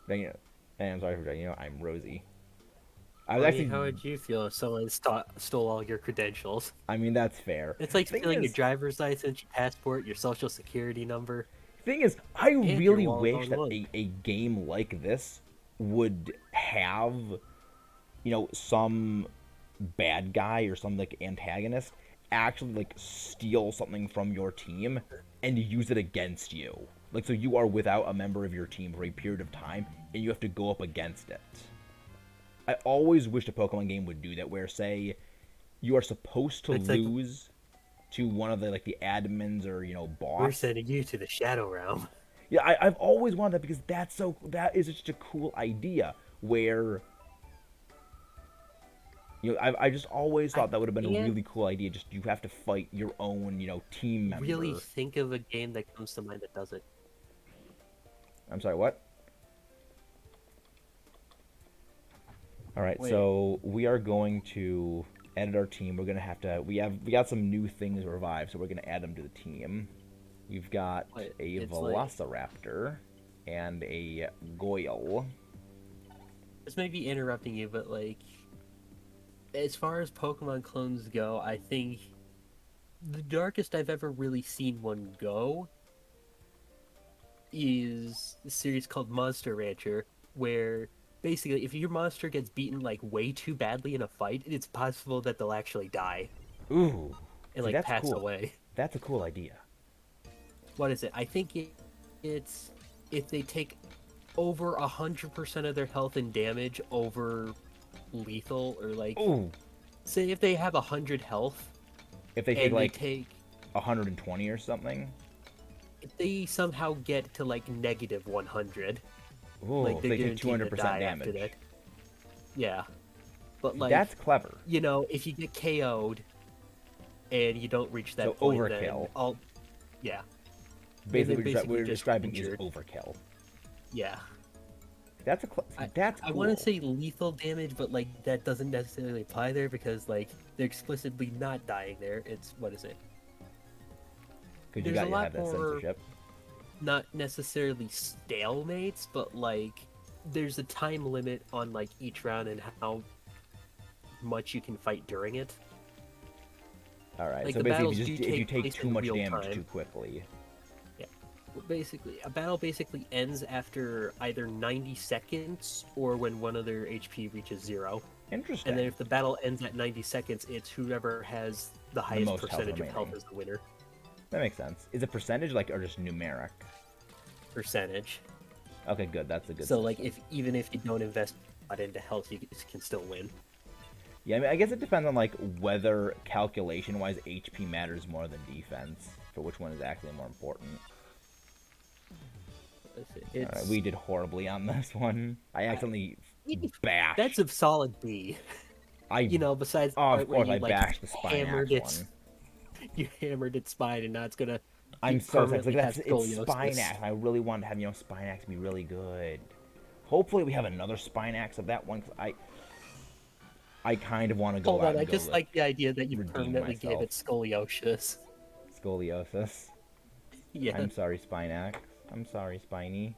And I'm sorry for I'm Rosie. I was I mean, actually. how would you feel if someone stole all your credentials? I mean, that's fair. It's like Thing stealing your is, driver's license, your passport, your social security number. thing is, I And really your wallet wish on that one. a game like this would have, some bad guy or some like antagonist actually like steal something from your team and use it against you. Like, so you are without a member of your team for a period of time and you have to go up against it. I always wished a Pokemon game would do that, where say you are supposed to It's like lose to one of the like the admins or boss. we're sending you to the Shadow Realm. Yeah, I've always wanted that because that is such a cool idea where I just always thought that would have been a really cool idea. Just you have to fight your own team member. Really think of a game that comes to mind that does it. I'm sorry, what? All right, Wait. so we are going to edit our team. We're gonna have to. We got some new things revived, so we're gonna add them to the team. We've got a Velociraptor and a Goyle. This may be interrupting you, but like, as far as Pokemon clones go, I think the darkest I've ever really seen one go is a series called Monster Rancher, where basically if your monster gets beaten like way too badly in a fight, it's possible that they'll actually die Ooh, and see, like that's pass cool. away. That's a cool idea. What is it? I think it's if they take over 100% of their health and damage over lethal, or like, Ooh, say if they have 100 health if they take and like they take 120 or something. if they somehow get to like negative 100, Ooh, like they're they take guaranteed to 200% die after damage. that. Yeah, but like That's clever. if you get KO'd and you don't reach that So point, overkill. then yeah, Basically, then we're just describing is injured. overkill. Yeah. That's that's cool. I want to say lethal damage, but like that doesn't necessarily apply there because like they're explicitly not dying there. It's what is it? Because you There's got a to lot have that more- censorship. not necessarily stalemates, but like there's a time limit on like each round and how much you can fight during it. All right. Like So the basically, battles do if you take take place too in much real damage time. too quickly. Yeah. Well, basically, a battle basically ends after either 90 seconds or when one of their HP reaches 0. Interesting. And then if the battle ends at 90 seconds, it's whoever has the The highest most health percentage of health remaining. is the winner. That makes sense. Is it percentage like or just numeric? Percentage. Okay, good. That's a good. So system. like even if you don't invest a lot into health, you can still win. Yeah, I mean, I guess it depends on like whether calculation-wise HP matters more than defense for which one is actually more important. All right, we did horribly on this one. I accidentally bashed. That's a solid B. You know, besides the Oh, part of where course, you I like bashed the spine hammered axe its one. you hammered its spine, and now it's gonna I'm so sad. permanently Like have it's spine scoliosis. axe. I really want to have spine axe be really good. Hopefully, we have another spine axe of that one. Cause I kind of want to go Hold out on, and I go just like the idea that you redeem permanently gave myself. it scoliosis. Scoliosis. Yeah. I'm sorry, spine axe. I'm sorry, spiny.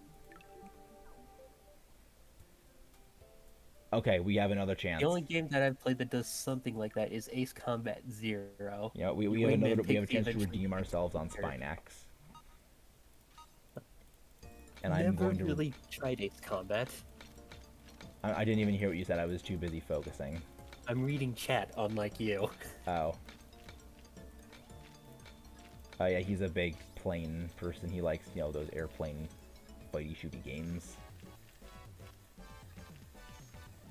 Okay, we have another chance. The only game that I've played that does something like that is Ace Combat Zero. Yeah, we You have aim another. and We have a pick the chance to eventually redeem ourselves on character. spine axe. And I'm Never going to. really tried Ace Combat. I didn't even hear what you said. I was too busy focusing. I'm reading chat, unlike you. Oh. Oh yeah, he's a big plane person. He likes, those airplane fighty shooty games.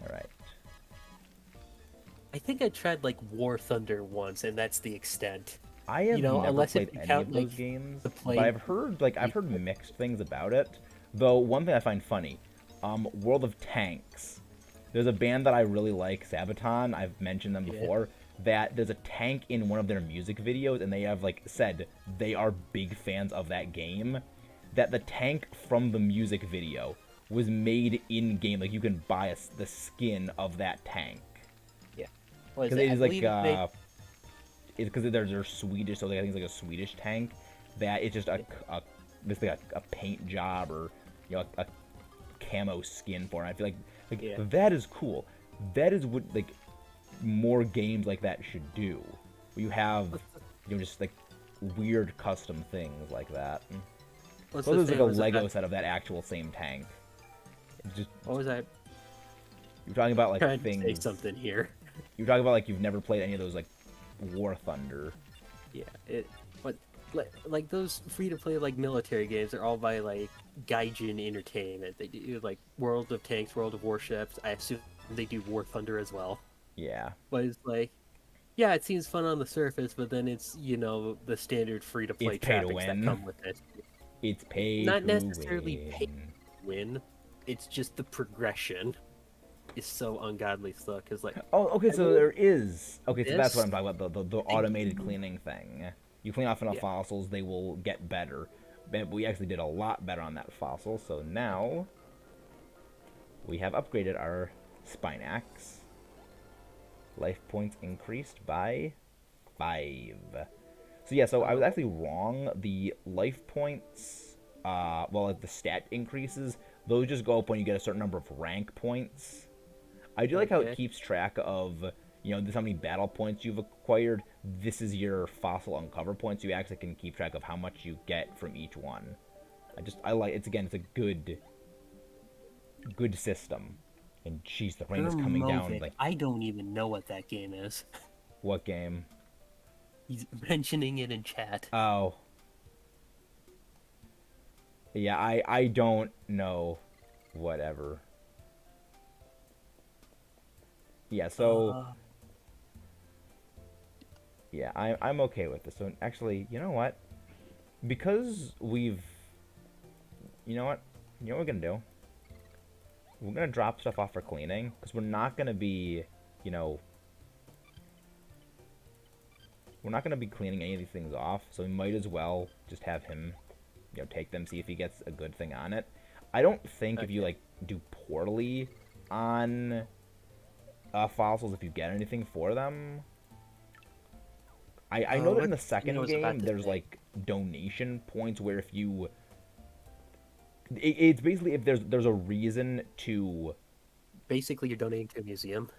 Alright. I think I tried like War Thunder once, and that's the extent. I have never unless played if you any count of those like games, the but plane. I've heard mixed things about it. Though one thing I find funny, World of Tanks. There's a band that I really like, Sabaton. I've mentioned them before. That there's a tank in one of their music videos, and they have said they are big fans of that game. That the tank from the music video was made in game. Like you can buy the skin of that tank. Yeah. Because it is because they're Swedish, so I think it's like a Swedish tank. That it's just basically a paint job or a camo skin for it. I feel like that is cool. That is what more games like that should do. Where you have just weird custom things like that. So there's a Lego set of that actual same tank. Just what was that? you're talking about Trying things. to say something here. You're talking about you've never played any of those War Thunder. Yeah, but like those free to play military games are all by Gaijin Entertainment. They do World of Tanks, World of Warships. I assume they do War Thunder as well. Yeah. But it's yeah, it seems fun on the surface, but then it's the standard free to play traffics that come with it. It's pay Not to necessarily win. pay to win. It's just the progression is so ungodly slow. Because oh, okay, so there is so that's what I'm this- talking about the automated cleaning thing. You clean off enough fossils, they will get better. But we actually did a lot better on that fossil, so now we have upgraded our spine axe. Life points increased by 5. So yeah, so I was actually wrong. The life points, the stat increases, those just go up when you get a certain number of rank points. I do like how it keeps track of, this is how many battle points you've acquired. This is your fossil uncover points. You actually can keep track of how much you get from each one. I like it's a good system. And jeez, the rain is coming down. I don't even know what that game is. What game? He's mentioning it in chat. Oh. Yeah, I don't know. Whatever. Yeah, so yeah, I'm okay with this. So actually, you know what? Because we've you know what we're gonna do? We're gonna drop stuff off for cleaning, because we're not gonna be, we're not gonna be cleaning any of these things off, so we might as well just have him, take them, see if he gets a good thing on it. I don't think if you do poorly on fossils, if you get anything for them. I know that in the second game there's donation points where if you it's basically if there's a reason to. Basically, you're donating to a museum.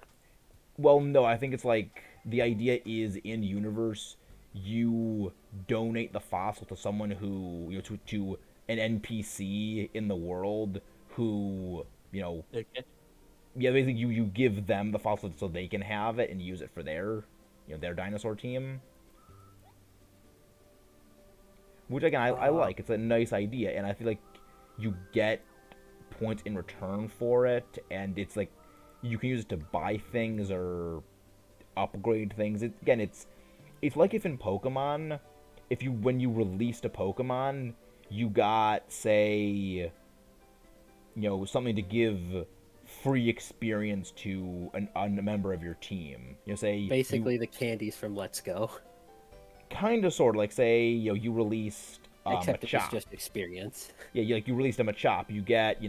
Well, no, I think it's like the idea is in universe you donate the fossil to someone who to an NPC in the world who Okay. yeah, basically you give them the fossil so they can have it and use it for their their dinosaur team. Which again I Uh, like. It's a nice idea, and I feel like you get points in return for it, and it's like you can use it to buy things or upgrade things. It's like if in Pokemon, if you when you released a Pokemon, you got say something to give free experience to a member of your team. Say you Basically, the candies from Let's Go. kind of sort of like say you released Except it was Machop. just experience. Yeah, you released a Machop. You get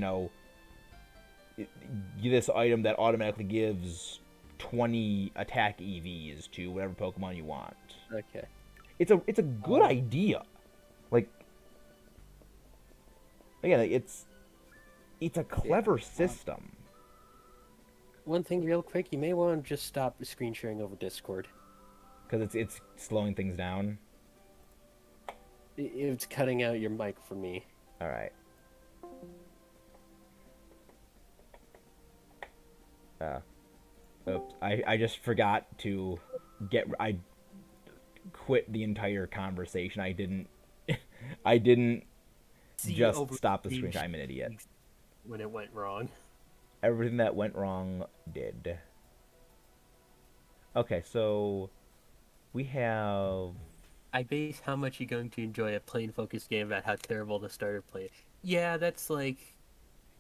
this item that automatically gives 20 attack EVs to whatever Pokemon you want. Okay. It's a good idea. Like again, it's a clever system. One thing, real quick, you may want to just stop screen sharing over Discord. Because it's slowing things down. It's cutting out your mic for me. All right. Oops. I just forgot to I quit the entire conversation. I didn't I didn't just stop the screen. I'm an idiot. When it went wrong. Everything that went wrong did. Okay, so we have. I base how much you're going to enjoy a plane focused game about how terrible the starter play. Yeah, that's like.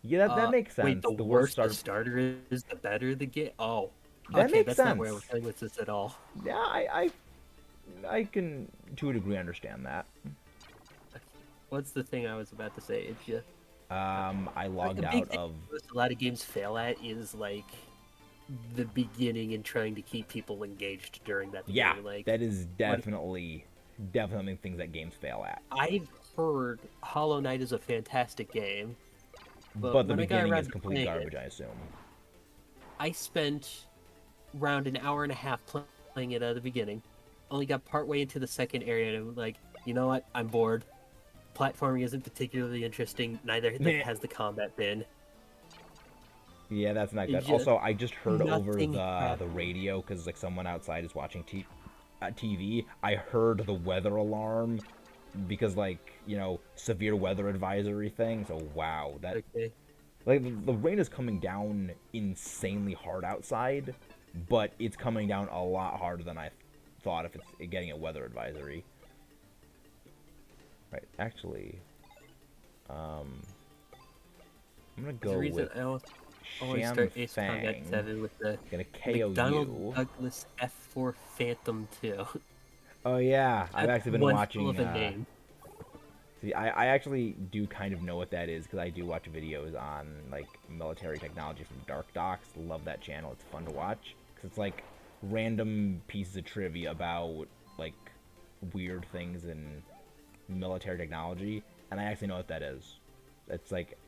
Yeah, that makes sense. Wait, the worse the starter is, the better the game. Oh, that okay, makes that's sense. not where I was going with this at all. Yeah, I can to a degree understand that. What's the thing I was about to say? It's just. I logged out of. A lot of games fail at is like the beginning and trying to keep people engaged during that. Yeah, like that is definitely things that games fail at. I've heard Hollow Knight is a fantastic game, but the beginning is complete garbage, I assume. I spent around an hour and a half playing it at the beginning. Only got partway into the second area, and I'm like, you know what? I'm bored. Platforming isn't particularly interesting. Neither has the combat been. Yeah, that's not good. Also, I just heard over the radio because like someone outside is watching TV. I heard the weather alarm because like severe weather advisory thing. So wow, that like the rain is coming down insanely hard outside, but it's coming down a lot harder than I thought if it's getting a weather advisory. Right, actually, I'm gonna go with always start Ace Combat 7 with the McDonnell Douglas F4 Phantom 2. Oh yeah, I've actually been watching. Name. See, I actually do kind of know what that is because I do watch videos on like military technology from Dark Docs. Love that channel; it's fun to watch because it's like random pieces of trivia about like weird things in military technology, and I actually know what that is. It's like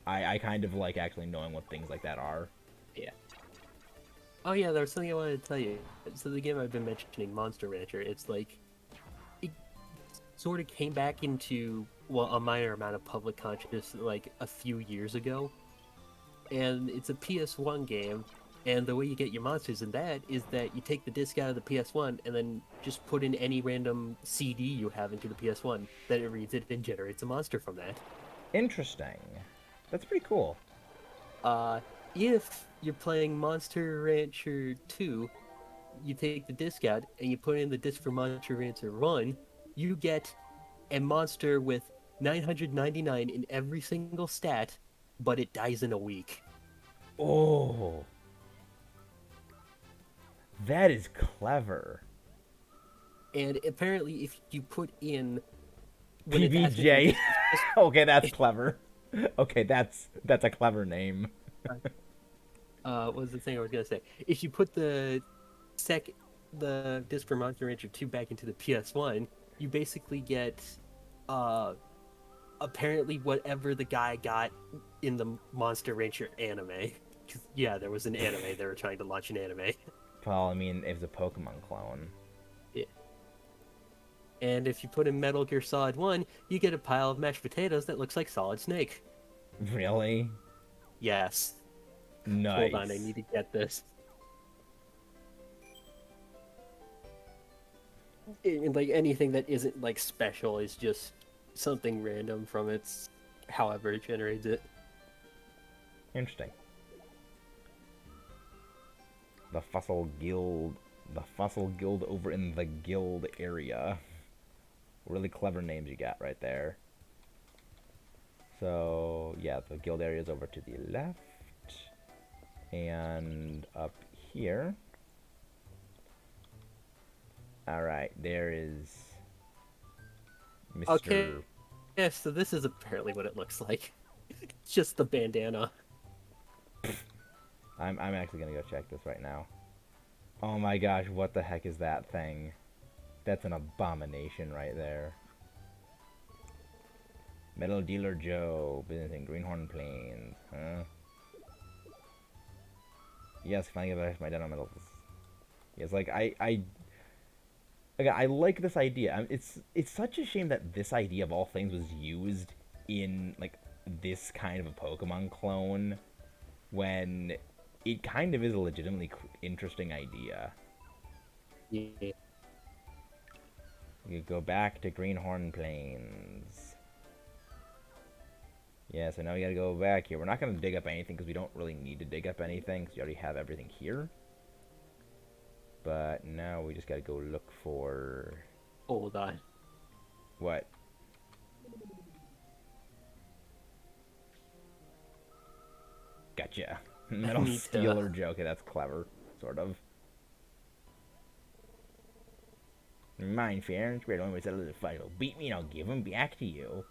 I kind of like actually knowing what things like that are. Yeah. Oh yeah, there was something I wanted to tell you. So the game I've been mentioning, Monster Rancher, it's like it sort of came back into a minor amount of public consciousness like a few years ago, and it's a PS1 game. And the way you get your monsters in that is that you take the disc out of the PS1 and then just put in any random CD you have into the PS1. Then it reads it and generates a monster from that. Interesting. That's pretty cool. If you're playing Monster Rancher 2, you take the disc out and you put in the disc for Monster Rancher 1, you get a monster with 999 in every single stat, but it dies in a week. Oh. That is clever. And apparently, if you put in PBJ, okay, that's clever. Okay, that's a clever name. What was the thing I was gonna say? If you put the disc for Monster Rancher 2 back into the PS1, you basically get apparently whatever the guy got in the Monster Rancher anime. 'Cause, yeah, there was an anime. They were trying to launch an anime. Well, I mean, it was a Pokemon clone. Yeah. And if you put in Metal Gear Solid 1, you get a pile of mashed potatoes that looks like Solid Snake. Really? Yes. Nice. Hold on, I need to get this. Like anything that isn't like special is just something random from its however it generates it. Interesting. The Fossil Guild over in the guild area. Really clever names you got right there. So yeah, the guild area is over to the left, and up here. All right, there is Mr. Okay. Yeah, so this is apparently what it looks like. It's just the bandana. I'm actually gonna go check this right now. Oh my gosh, what the heck is that thing? That's an abomination right there. Metal Dealer Joe, business in Greenhorn Plains, huh? Yes, finally get back my denim metals. Yes, like I like this idea. It's such a shame that this idea of all things was used in like this kind of a Pokemon clone when it kind of is a legitimately interesting idea. Yeah. You go back to Greenhorn Plains. Yeah, so now we gotta go back here. We're not gonna dig up anything because we don't really need to dig up anything because we already have everything here. But now we just gotta go look for... Hold on. What? Gotcha. Metal Stealer Joe. Okay, that's clever. Sort of. Mind fair, we're the only way to settle the fight. Will beat me and I'll give him back to you.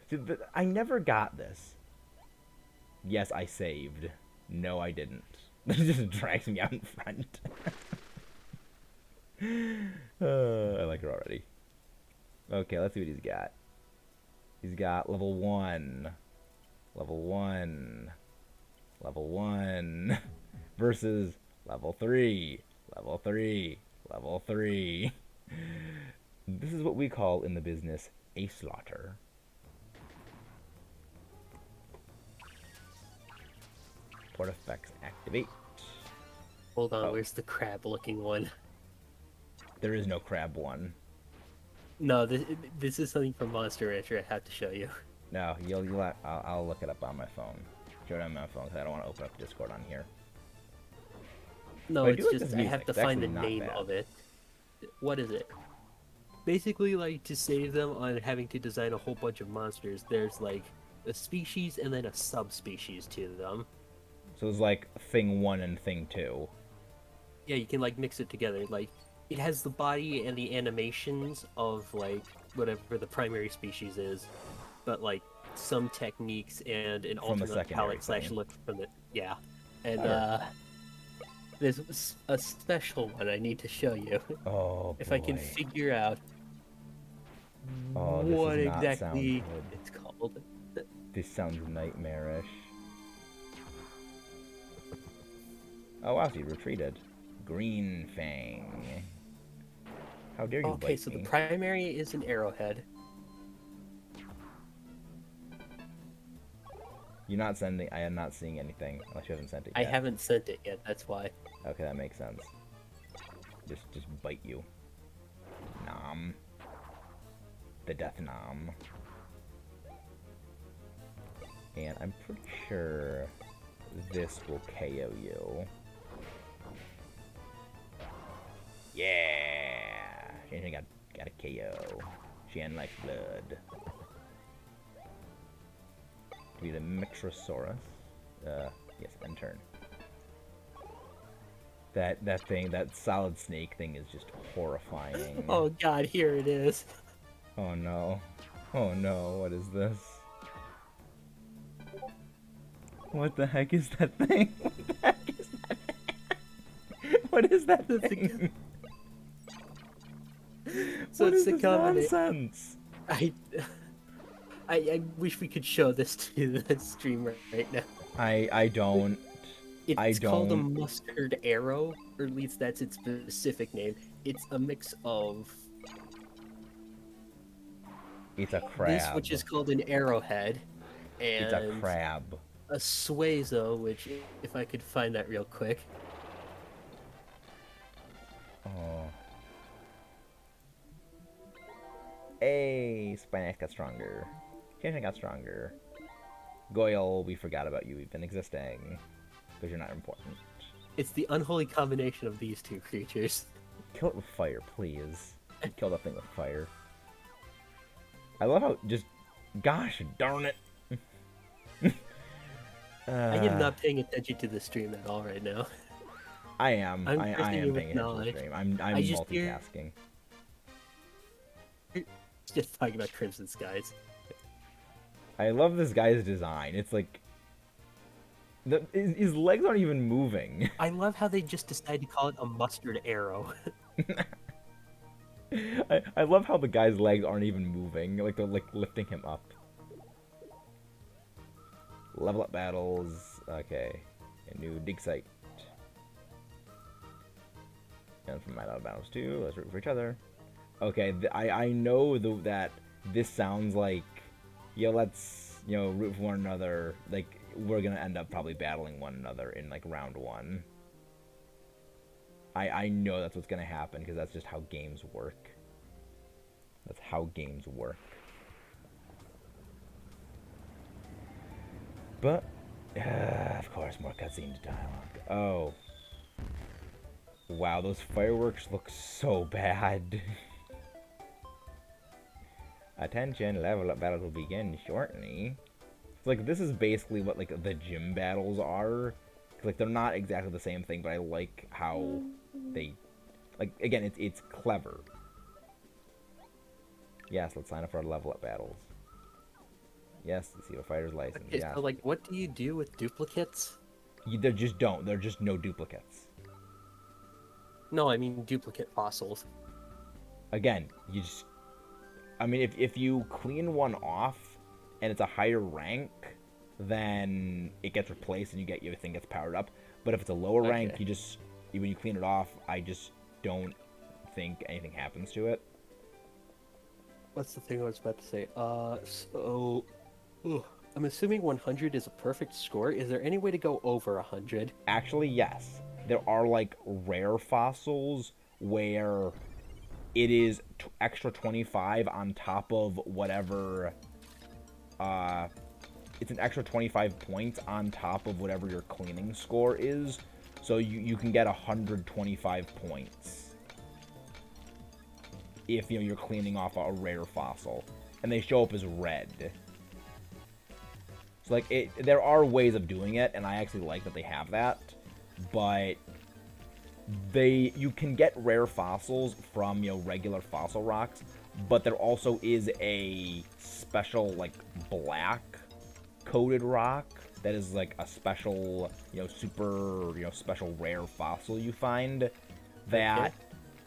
See, I never got this. Yes, I saved. No, I didn't. It just drags me out in front. I like her already. Okay, let's see what he's got. He's got level 1. Level 1. Level 1. Versus level 3. Level 3. Level 3. This is what we call in the business a slaughter. Port effects activate. Hold on, where's the crab looking one? There is no crab one. No, this is something from Monster Rancher I have to show you. No, I'll look it up on my phone. Show it on my phone because I don't want to open up Discord on here. No, but it's just I have to find the name bad. of it. What is it? Basically, like, to save them on having to design a whole bunch of monsters, there's, like, a species and then a subspecies to them. So it's like thing 1 and thing 2. Yeah, you can, like, mix it together. Like, it has the body and the animations of, like, whatever the primary species is, but, like, some techniques and an alternate palette / look from the... Yeah. And, there's a special one I need to show you. Oh, if boy. I can figure out what exactly it's called. This sounds nightmarish. Oh wow, she retreated. Green Fang. How dare you bite me? Okay, so the primary is an arrowhead. You're not sending... I am not seeing anything unless you haven't sent it yet. I haven't sent it yet, that's why. Okay, that makes sense. Just bite you. Nom. The death nom. And I'm pretty sure this will KO you. Yeah! She got a KO. She likes blood. Be the Microsaurus. Yes, end turn. That thing, that solid snake thing is just horrifying. Oh god, here it is. Oh no. Oh no, what is this? What the heck is that thing? What is that thing? So what it's is the this combination. nonsense? I I wish we could show this to the stream right now. I don't. I It's called a don't. mustard arrow, or at least that's its specific name. It's a mix of It's a this, which crab. is called an arrowhead, It's a and crab. a suezo, which, if I could find that real quick. Oh. Hey, Spinax got stronger. Shin got stronger. Goyle, we forgot about you even existing. Because you're not important. It's the unholy combination of these two creatures. Kill it with fire, please. Kill that thing with fire. I love how just... Gosh darn it. I am not paying attention to the stream at all right now. I am. I'm I am cursing you with paying attention to the knowledge. stream. I'm I just multitasking. Just talking about Crimson Skies. I love this guy's design. It's like... his legs aren't even moving. I love how they just decided to call it a mustard arrow. I love how the guy's legs aren't even moving. Like, they're like lifting him up. Level up battles. Okay. A new dig site. And from my out battles too. Let's root for each other. Okay, I know that this sounds like, let's, root for one another. Like, we're gonna end up probably battling one another in, like, round 1. I know that's what's gonna happen, because that's just how games work. That's how games work. But, of course, more cutscene dialogue. Oh. Wow, those fireworks look so bad. Attention, level up battles will begin shortly. So, like, this is basically what, like, the gym battles are. Like, they're not exactly the same thing, but I like how they... Like, again, it's clever. Yes, let's sign up for our level up battles. Yes, let's see a fighter's license. Okay, Yeah. so, like, what do you do with duplicates? There just don't. There are just no duplicates. No, I mean duplicate fossils. Again, you just... I mean, if you clean one off and it's a higher rank, then it gets replaced and your thing gets powered up. But if it's a lower rank, you just... When you clean it off, I just don't think anything happens to it. What's the thing I was about to say? I'm assuming 100 is a perfect score. Is there any way to go over 100? Actually, yes. There are, like, rare fossils where it is extra 25 on top of whatever... it's an extra 25 points on top of whatever your cleaning score is. So you can get 125 points if you're cleaning off a rare fossil. And they show up as red. So, like, there are ways of doing it, and I actually like that they have that. But you can get rare fossils from, regular fossil rocks, but there also is a special, like, black coated rock that is, like, a special, super, special rare fossil you find that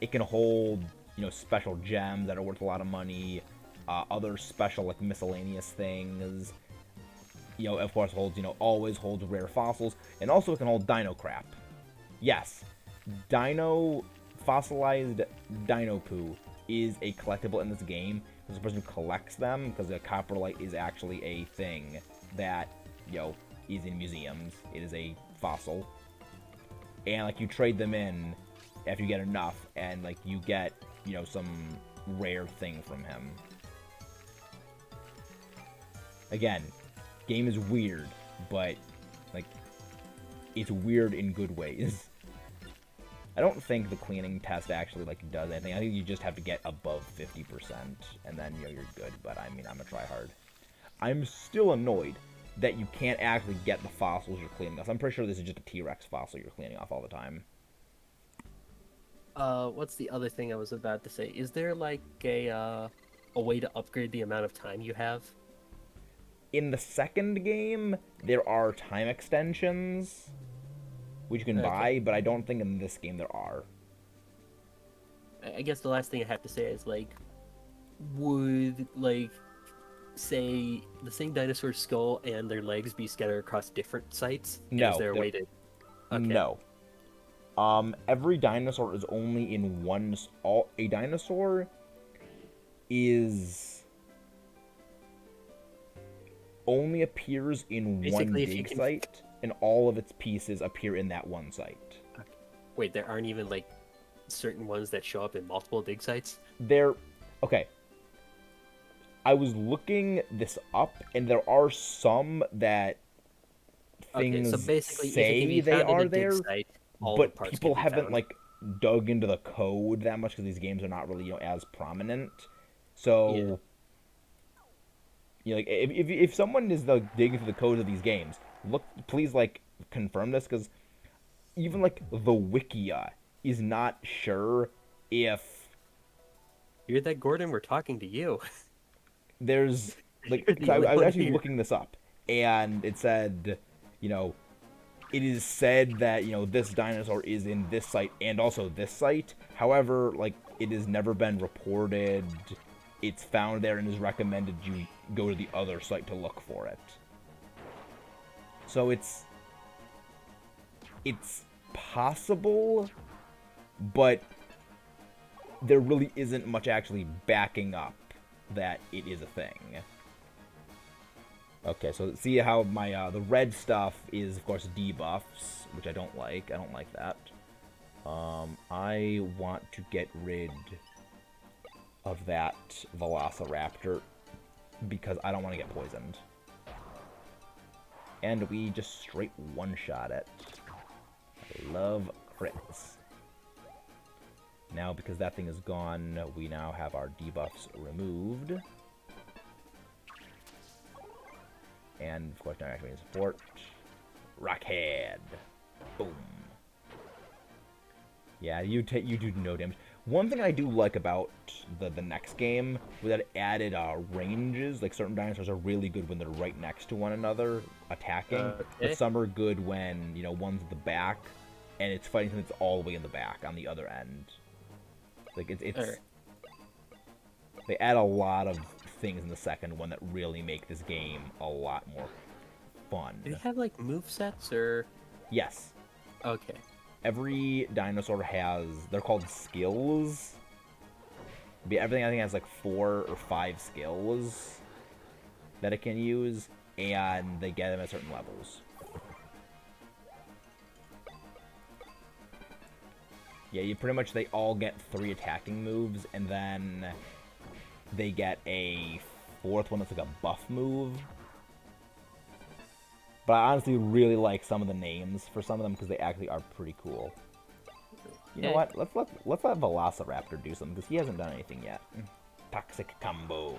it can hold, special gems that are worth a lot of money, other special, like, miscellaneous things. Of course, holds, always holds rare fossils, and also it can hold dino crap. Yes, fossilized dino poo is a collectible in this game. There's a person who collects them, because the coprolite is actually a thing that, is in museums. It is a fossil. And, like, you trade them in after you get enough, and, like, you get, some rare thing from him. Again, game is weird, but, like, it's weird in good ways. I don't think the cleaning test actually, like, does anything. I think you just have to get above 50%, and then, you're good. But, I mean, I'm a tryhard. I'm still annoyed that you can't actually get the fossils you're cleaning off. I'm pretty sure this is just a T-Rex fossil you're cleaning off all the time. What's the other thing I was about to say? Is there, like, a way to upgrade the amount of time you have? In the second game, there are time extensions, which you can buy, but I don't think in this game there are. I guess the last thing I have to say is, like, would, like, say the same dinosaur skull and their legs be scattered across different sites? And is No, there a way to? Okay. no. Every dinosaur is only in one. A dinosaur is only appears in one Basically, if you dig can. site, and all of its pieces appear in that one site. Wait, there aren't even like certain ones that show up in multiple dig sites? There, okay. I was looking this up, and there are some that Okay, so things basically, if it can say be they found in are a dig there, site, all the but parts can people be haven't found. like dug into the code that much because these games are not really as prominent. So Yeah. like if someone is like digging through the code of these games, look, please like confirm this because even like the Wikia is not sure if You're that Gordon. We're talking to you. there's like You're 'cause the only I was one actually here. looking this up and it said, you know, it is said that this dinosaur is in this site and also this site. However, like it has never been reported. It's found there and is recommended you go to the other site to look for it. So it's possible, but there really isn't much actually backing up that it is a thing. Okay, so see how my the red stuff is, of course, debuffs, which I don't like. I don't like that. I want to get rid of that Velociraptor because I don't want to get poisoned. And we just straight one-shot it. I love crits. Now, because that thing is gone, we now have our debuffs removed. And, of course, now activating support. Rockhead. Boom. Yeah, you do no damage. One thing I do like about the next game was that it added ranges. Like, certain dinosaurs are really good when they're right next to one another, attacking. But Okay. some are good when, one's at the back, and it's fighting something that's all the way in the back on the other end. Like, All right. they add a lot of things in the second one that really make this game a lot more fun. Do they have like move sets or? Yes. Okay. Every dinosaur has, they're called skills. Everything I think has like 4 or 5 skills that it can use, and they get them at certain levels. Yeah, you pretty much, they all get 3 attacking moves, and then they get a 4th one that's like a buff move. But I honestly really like some of the names for some of them because they actually are pretty cool. You know what? Let's let Velociraptor do something because he hasn't done anything yet. Toxic combo.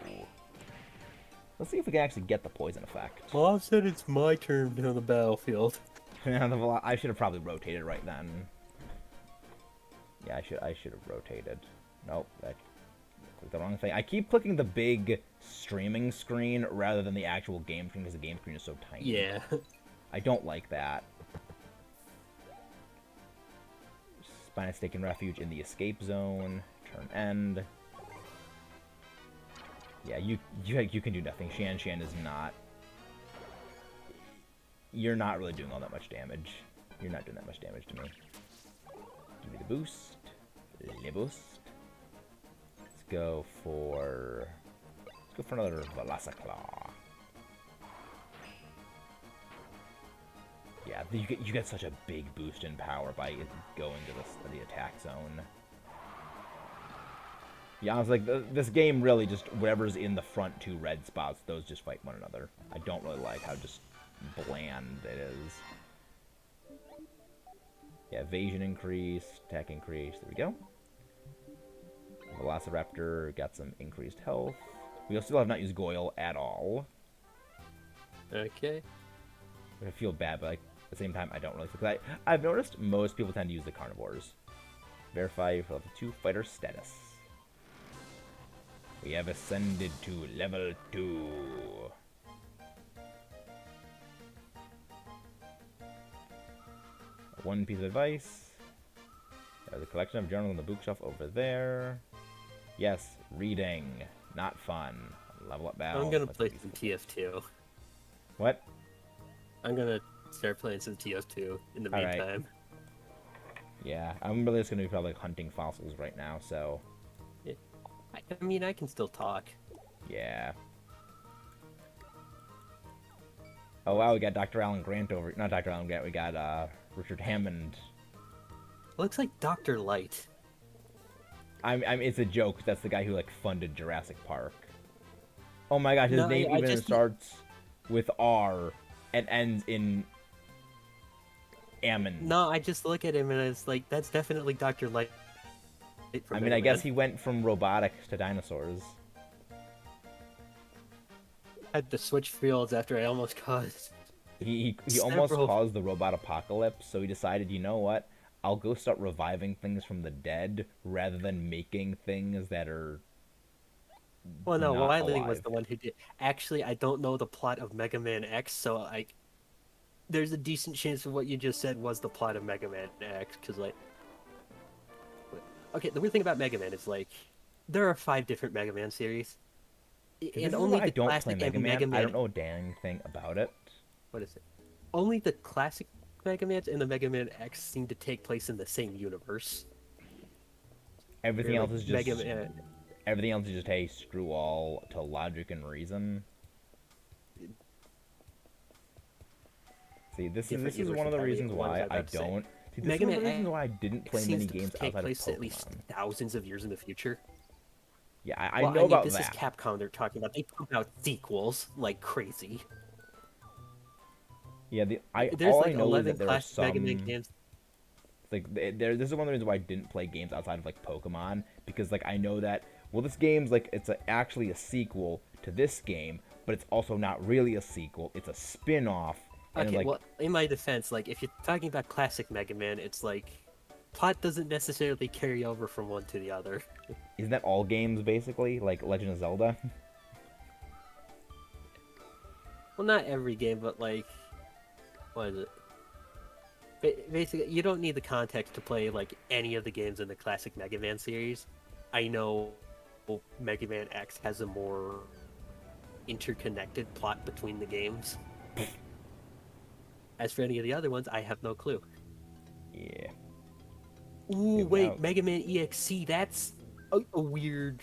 Let's see if we can actually get the poison effect. Bob said it's my turn on the battlefield. I should have probably rotated right then. Yeah, I should have rotated. Nope, I clicked the wrong thing. I keep clicking the big streaming screen rather than the actual game screen because the game screen is so tiny. Yeah. I don't like that. Spinus taking refuge in the escape zone. Turn end. Yeah, you can do nothing. Shan is not. You're not really doing all that much damage. You're not doing that much damage to me. Give me the boost. Le boost. Let's go for another Velociclaw. Yeah, you get such a big boost in power by going to the attack zone. Yeah, I was like, this game really just, whatever's in the front 2 red spots, those just fight one another. I don't really like how just bland it is. Yeah, evasion increase, attack increase, there we go. Velociraptor got some increased health. We still have not used Goyle at all. Okay. I feel bad, but like, at the same time, I don't really. Because I've noticed most people tend to use the carnivores. Verify for level 2 fighter status. We have ascended to level 2. One piece of advice. There's a collection of journals on the bookshelf over there. Yes, reading. Not fun. Level up battle. I'm gonna Let's play see. some TF2. What? I'm gonna start playing some TF2 in the All right. meantime. Yeah, I'm really just gonna be probably hunting fossils right now. So I mean, I can still talk. yeah. Oh wow, we got Dr. Alan Grant over. Not Dr. Alan Grant. We got Richard Hammond. Looks like Dr. Light. It's a joke. That's the guy who like funded Jurassic Park. Oh my gosh, his No, name I even just starts with R and ends in Ammon. No, I just look at him and it's like, that's definitely Dr. Light. I mean, I guess he went from robotics to dinosaurs. Had to switch fields after I almost caused. He almost Several. caused the robot apocalypse, so he decided, you know what? I'll go start reviving things from the dead rather than making things that are Well, no, not Wily was alive. the one who did. Actually, I don't know the plot of Mega Man X, so there's a decent chance of what you just said was the plot of Mega Man X, because like, okay, the weird thing about Mega Man is like, there are 5 different Mega Man series, This and is only why I the don't play classic Mega and Man. Mega Man. I don't know a dang thing about it. What is it? Only the classic Mega Mans and the Mega Man X seem to take place in the same universe. Everything Where, else like, is just Mega Man. everything else is just hey, screw all to logic and reason. See, this Different is one of the universe reasons entirely. What was why I I about to say? don't. See, this Mega is one of the Man reasons why I didn't play Seems many to games take outside of place at least Pokemon. thousands of years in the future. Yeah, I Well, know mean, about this that. is Capcom they're talking about. They pump out sequels like crazy. Yeah, There's all like I know is 11 that there are classic Mega Man some games. like this is one of the reasons why I didn't play games outside of like Pokemon, because like I know that well this game's like it's actually a sequel to this game, but it's also not really a sequel. It's a spin-off. And Okay, like well, in my defense, like if you're talking about classic Mega Man, it's like plot doesn't necessarily carry over from one to the other. isn't that all games basically? Like Legend of Zelda? Well, not every game, but like, what is it? Basically, you don't need the context to play like any of the games in the classic Mega Man series. I know Mega Man X has a more interconnected plot between the games. As for any of the other ones, I have no clue. Yeah. Ooh, Yeah, wait, Mega Man EXC, that's a weird...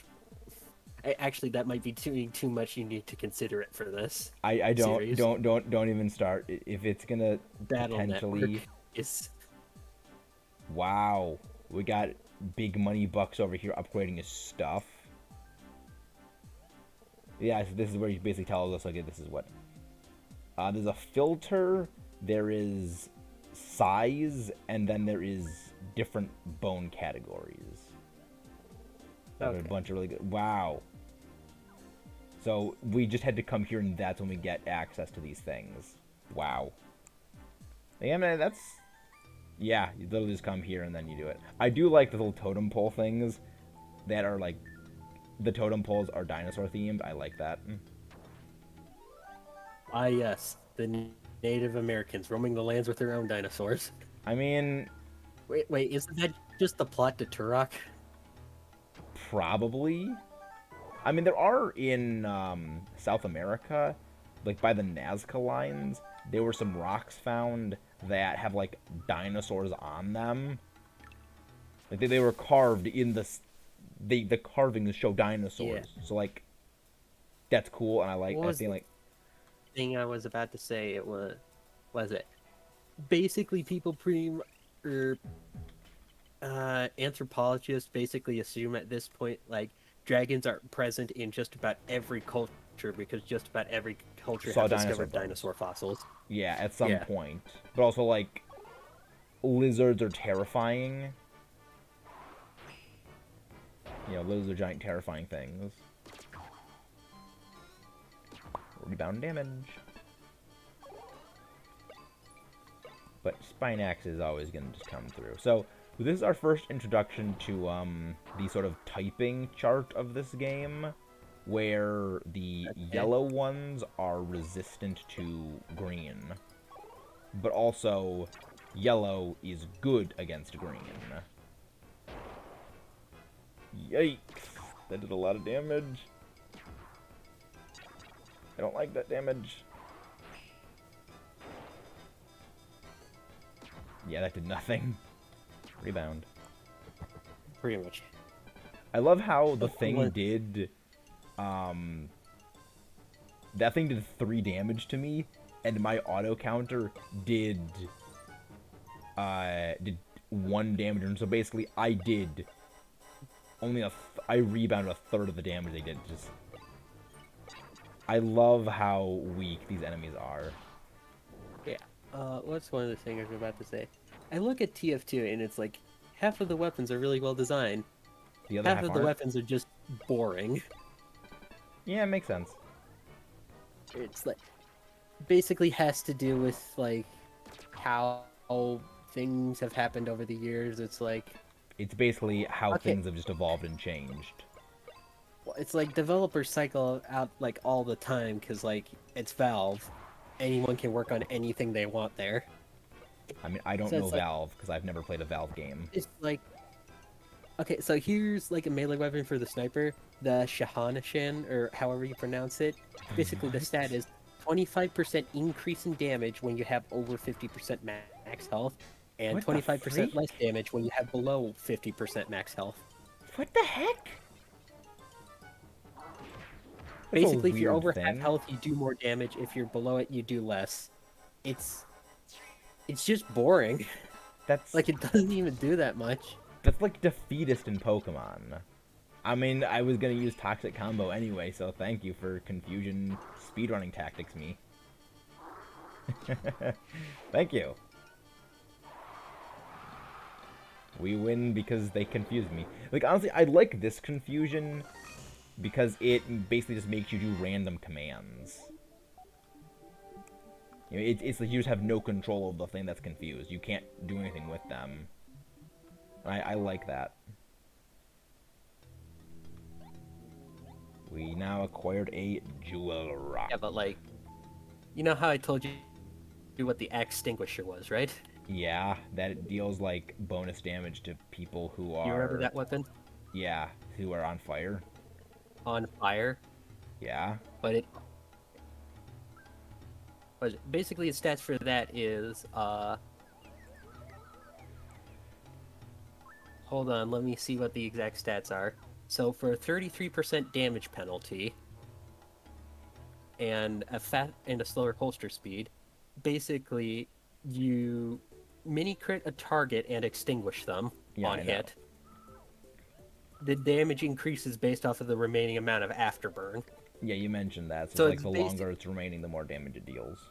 Actually, that might be too much. You need to consider it for this. I series. don't even start. If it's gonna Battle potentially Network is... Wow. We got big money bucks over here upgrading his stuff. Yeah, so this is where he basically tells us, okay, this is what. There's a filter, there is size, and then there is different bone categories. Okay. A bunch of really good. Wow. So we just had to come here, and that's when we get access to these things. Wow. Yeah, man, that's. Yeah, you literally just come here and then you do it. I do like the little totem pole things that are like. The totem poles are dinosaur themed. I like that. Ah, yes. The Native Americans roaming the lands with their own dinosaurs. I mean, Wait, isn't that just the plot to Turok? probably. I mean, there are in South America, like by the Nazca lines, there were some rocks found that have like dinosaurs on them. Like they were carved in the carvings show dinosaurs. Yeah. So like, that's cool, and I like. What I was think the like. thing I was about to say? It was it? Basically, people anthropologists basically assume at this point like dragons are present in just about every culture because just about every culture Saw has dinosaur discovered bones. dinosaur fossils. Yeah, at some Yeah. point. But also like, lizards are terrifying. You know, lizards are giant terrifying things. Rebound damage. But Spinax is always going to just come through. So, this is our first introduction to the sort of typing chart of this game, where the yellow ones are resistant to green. But also, yellow is good against green. Yikes! That did a lot of damage. I don't like that damage. Yeah, that did nothing. Rebound. Pretty much. I love how the That's thing what- did, that thing did 3 damage to me, and my auto counter did 1 damage, and so basically I did only I rebounded a third of the damage they did. Just, I love how weak these enemies are. Yeah. What's one of the things I was about to say? I look at TF2 and it's like half of the weapons are really well designed. The other Half half of the aren't. weapons are just boring. Yeah, it makes sense. It's like basically has to do with like how things have happened over the years. It's like It's basically how Okay. things have just evolved and changed. it's like developers cycle out like all the time because like it's Valve. Anyone can work on anything they want there. I mean, I don't So know it's like- Valve because I've never played a Valve game. It's like okay, so here's like a melee weapon for the sniper, the Shahanashan or however you pronounce it. Basically, the stat is 25% increase in damage when you have over 50% max health, and What the 25% freak? less damage when you have below 50% max health. What the heck? That's a Basically, if you're weird over thing. half health, you do more damage. If you're below it, you do less. It's just boring. That's Like it doesn't even do that much. that's like defeatist in Pokemon. I mean, I was gonna use Toxic Combo anyway, so thank you for confusion speedrunning tactics, me. Thank you. We win because they confused me. Like, honestly, I like this confusion because it basically just makes you do random commands. You know, it's like you just have no control of the thing that's confused. You can't do anything with them. I like that. We now acquired a Jewel Rock. Yeah, but like, you know how I told you what the extinguisher was, right? Yeah, that it deals like bonus damage to people who are. You remember that weapon? Yeah, who are on fire. On fire, Yeah. but basically its stats for that is hold on, let me see what the exact stats are. So for a 33% damage penalty and a slower holster speed, basically you mini crit a target and extinguish them Yeah, on I know. hit. The damage increases based off of the remaining amount of afterburn. Yeah, you mentioned that. So, So like it's the basi- longer it's remaining, the more damage it deals.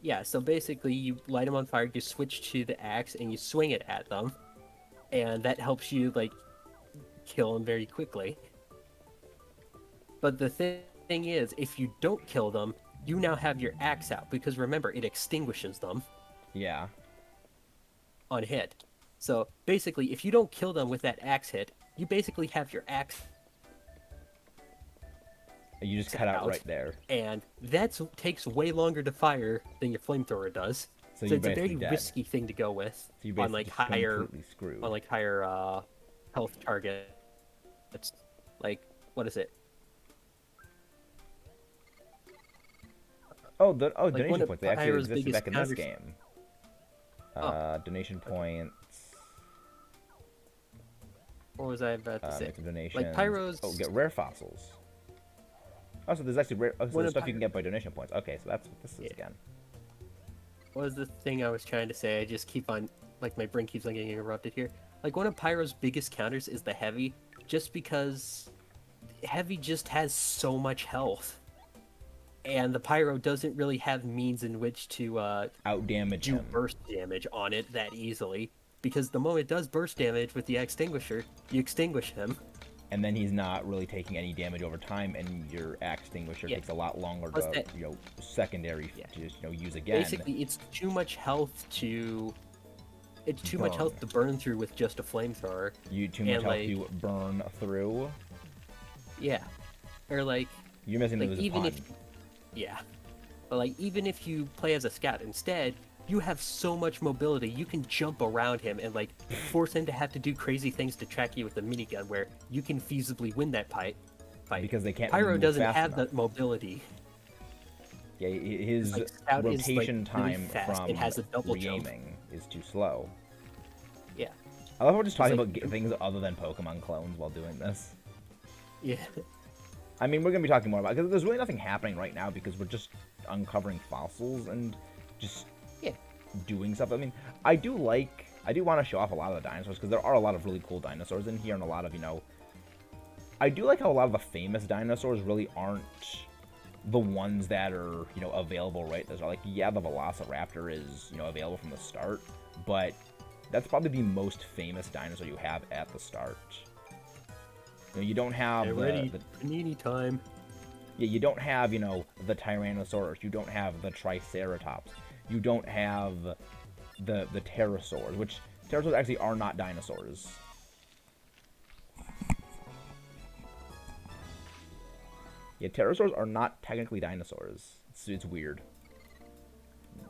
Yeah, so basically you light them on fire, you switch to the axe, and you swing it at them. And that helps you, like, kill them very quickly. But the thing is, if you don't kill them, you now have your axe out, because remember, it extinguishes them Yeah. on hit. So basically, if you don't kill them with that axe hit, you basically have your axe You just cut out out. right there. and that takes way longer to fire than your flamethrower does. So So you're it's a very basically dead. risky thing to go with So you're on basically like just higher completely screwed. on like higher health target. It's like what is it? Oh, Like donation one of points. They actually Pyro's existed biggest back in this counters- game. Donation points. What was I about to say? Make some donations. Pyro's- Oh, get rare fossils. Oh, so there's actually rare. Oh, so One there's of stuff you can get by donation points. Okay, so that's what this is Yeah. again. What was the thing I was trying to say? I just keep on like my brain keeps on getting interrupted here. Like one of Pyro's biggest counters is the heavy, just because heavy just has so much health. And the Pyro doesn't really have means in which to Out damage do him. burst damage on it that easily. Because the moment it does burst damage with the extinguisher, you extinguish him. And then he's not really taking any damage over time, and your axe extinguisher Yeah. takes a lot longer Plus to, that- secondary Yeah. to just, use again. Basically, it's too much health to. It's too much health Burn. to burn through with just a flamethrower. You too much and, health like- to burn through. Yeah. Or like, You're missing like the even pun. if. Yeah. But like, even if you play as a scout instead, you have so much mobility, you can jump around him and like force him to have to do crazy things to track you with a minigun where you can feasibly win that fight fight. because they can't Pyro move doesn't fast have enough. that mobility. Yeah, his Like Scout is like rotation really time fast. from It has a double jump. re-aiming is too slow. Yeah. I love how we're just talking like- about things other than Pokemon clones while doing this. Yeah. I mean, we're going to be talking more about it, because there's really nothing happening right now because we're just uncovering fossils and just doing stuff. I mean, I do want to show off a lot of the dinosaurs because there are a lot of really cool dinosaurs in here and a lot of, I do like how a lot of the famous dinosaurs really aren't the ones that are, available right there. So, like, yeah, the Velociraptor is, available from the start, but that's probably the most famous dinosaur you have at the start. You don't have the panini time. Yeah, you don't have, the Tyrannosaurus. You don't have the Triceratops. You don't have the pterosaurs, which pterosaurs actually are not dinosaurs. Yeah, pterosaurs are not technically dinosaurs. It's weird.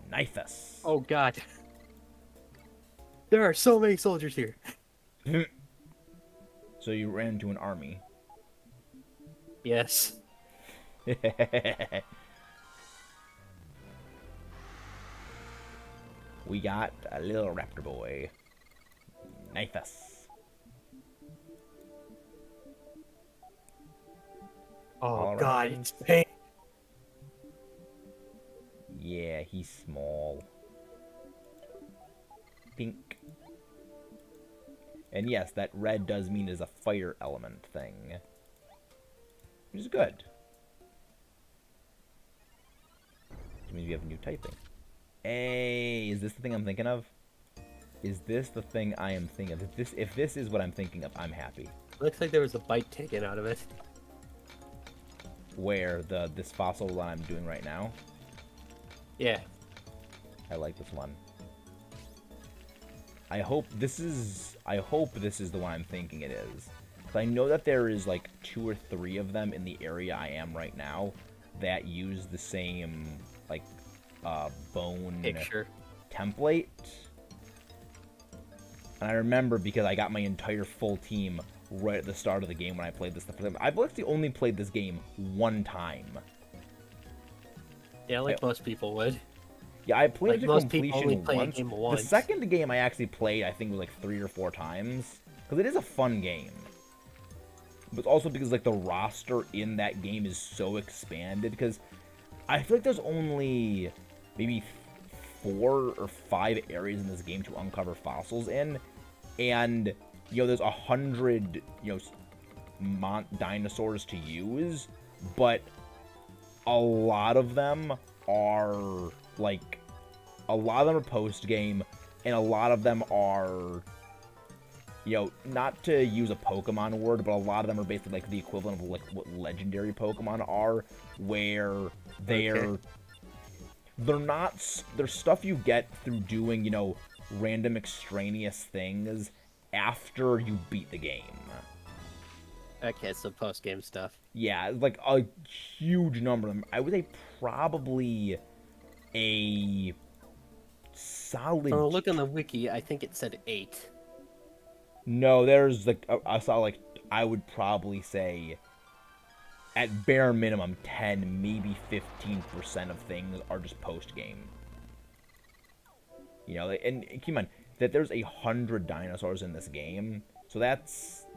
Nifus. Oh god. There are so many soldiers here. So you ran into an army. Yes. We got a little raptor boy. Nifus. Oh All god, right. it's pain. Yeah, he's small. Pink. And yes, that red does mean is a fire element thing. Which is good. Which means we have new typing. Hey, is this the thing I'm thinking of? Is this the thing I am thinking of? If this is what I'm thinking of, I'm happy. Looks like there was a bite taken out of it. Where this fossil that I'm doing right now? Yeah. I like this one. I hope this is the one I'm thinking it is. 'Cause I know that there is like 2 or 3 of them in the area I am right now that use the same like bone Picture. template. And I remember because I got my entire full team right at the start of the game when I played this. I've actually only played this game 1 time. Yeah, like most people would. Yeah, I played Like it to most people only completion play a once. game The once. second game I actually played, I think, was like 3 or 4 times. Because it is a fun game. But it's also because, like, the roster in that game is so expanded. Because I feel like there's only maybe 4 or 5 areas in this game to uncover fossils in. And, there's 100, dinosaurs to use. But a lot of them are like post game, and a lot of them are, not to use a Pokemon word, but a lot of them are basically like the equivalent of like what legendary Pokemon are, where they're stuff you get through doing, random extraneous things after you beat the game. Okay, it's the post-game stuff. Yeah, like a huge number of them. I would say probably a solid... Oh, look on the wiki, I think it said 8. No, there's like, I saw like, I would probably say, at bare minimum, 10, maybe 15% of things are just post-game. And keep in mind that there's 100 dinosaurs in this game, so that's...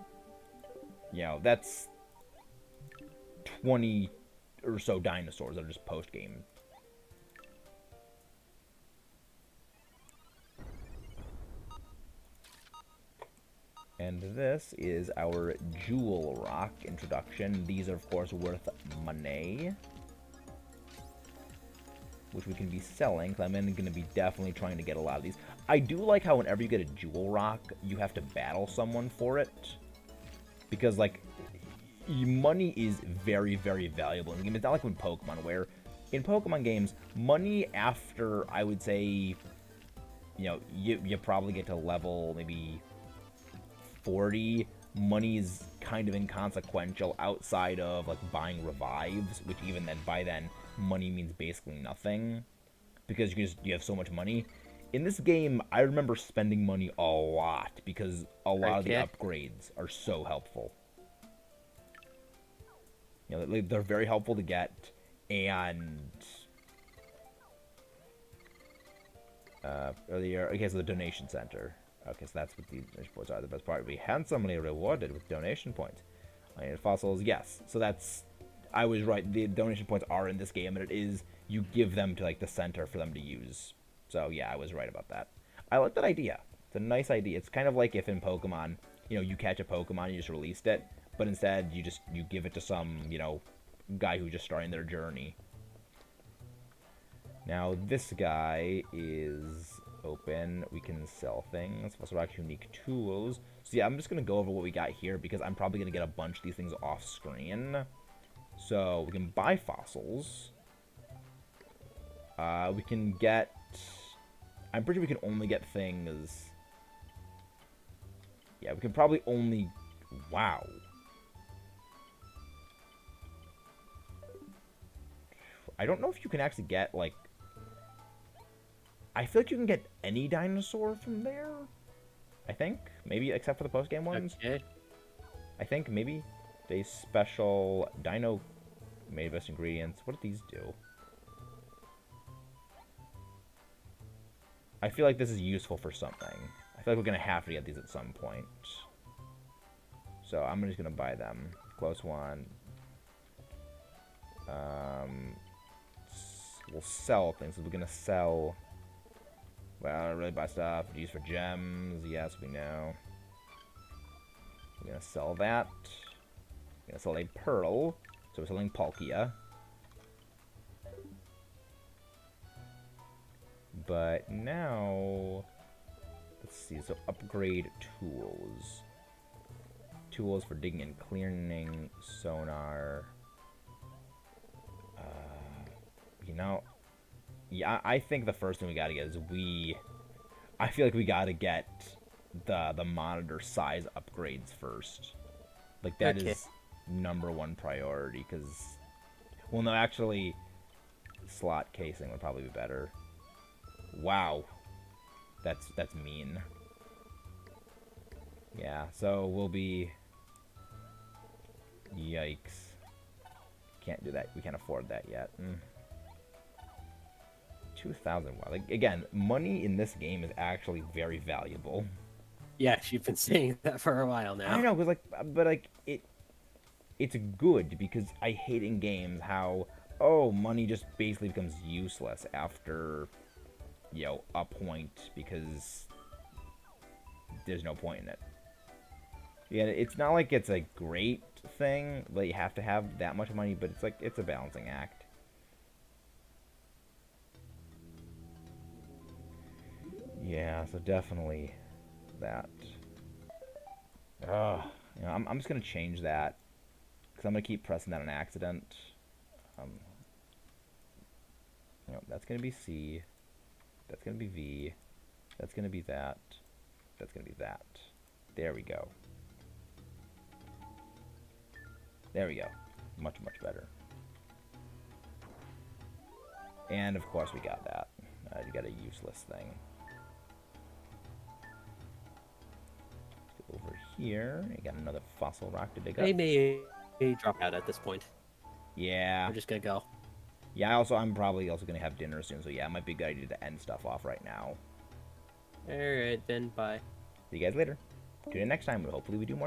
that's 20 or so dinosaurs that are just post-game. And this is our Jewel Rock introduction. These are, of course, worth money, which we can be selling, because I'm going to be definitely trying to get a lot of these. I do like how whenever you get a Jewel Rock, you have to battle someone for it. Because, like, money is very, very valuable in the game. It's not like in Pokemon, where in Pokemon games, money after, I would say, you probably get to level maybe 40. Money is kind of inconsequential outside of, like, buying revives, which even then, by then, money means basically nothing. Because you have so much money. In this game, I remember spending money a lot, because a lot of the upgrades are so helpful. You know, they're very helpful to get, and earlier. Okay, so the donation center. Okay, so that's what the donation points are. The best part: be handsomely rewarded with donation points. Fossils, yes. So that's. I was right. The donation points are in this game, and it is you give them to like the center for them to use. So yeah, I was right about that. I like that idea. It's a nice idea. It's kind of like if in Pokemon, you know, you catch a Pokemon, you just released it, but instead you give it to some, you know, guy who's just starting their journey. Now this guy is open. We can sell things. Fossil Rock unique tools. So yeah, I'm just gonna go over what we got here because I'm probably gonna get a bunch of these things off screen. So we can buy fossils. We can get. I'm pretty sure we can only get things. Yeah, we can probably only. Wow. I don't know if you can actually get like. I feel like you can get any dinosaur from there. I think maybe except for the post game ones. Okay. I think maybe they special dino made best ingredients. What do these do? I feel like this is useful for something. I feel like we're gonna have to get these at some point. So I'm just gonna buy them. Close one. We'll sell things. So we're gonna sell. Well, I don't really buy stuff. Use for gems. Yes, we know. We're gonna sell that. We're gonna sell a pearl. So we're selling Palkia. But now, let's see. So upgrade tools. Tools for digging and clearing, sonar. You know, yeah, I think the first thing we gotta get is I feel like we gotta get the monitor size upgrades first. Like that is #1 priority because, well, no, actually, slot casing would probably be better. Wow, that's mean. Yeah, so we'll be. Yikes! Can't do that. We can't afford that yet. 2,000. Wow. Like again, money in this game is actually very valuable. Yes, you've been saying that for a while now. I know, but like it's good because I hate in games how money just basically becomes useless after a point because there's no point in it. Yeah, it's not like it's a great thing that you have to have that much money, but it's like it's a balancing act. Yeah, so definitely that. I'm just gonna change that because I'm gonna keep pressing that on accident. That's gonna be C. That's gonna be V. That's gonna be that. That's gonna be that. There we go. There we go. Much better. And of course we got that. You got a useless thing. Over here, you got another fossil rock to dig up. They may drop out at this point. Yeah. We're just gonna go. Yeah, I'm probably also gonna have dinner soon, so yeah, it might be a good idea to end stuff off right now. Alright, then, bye. See you guys later. Tune in next time, hopefully we do more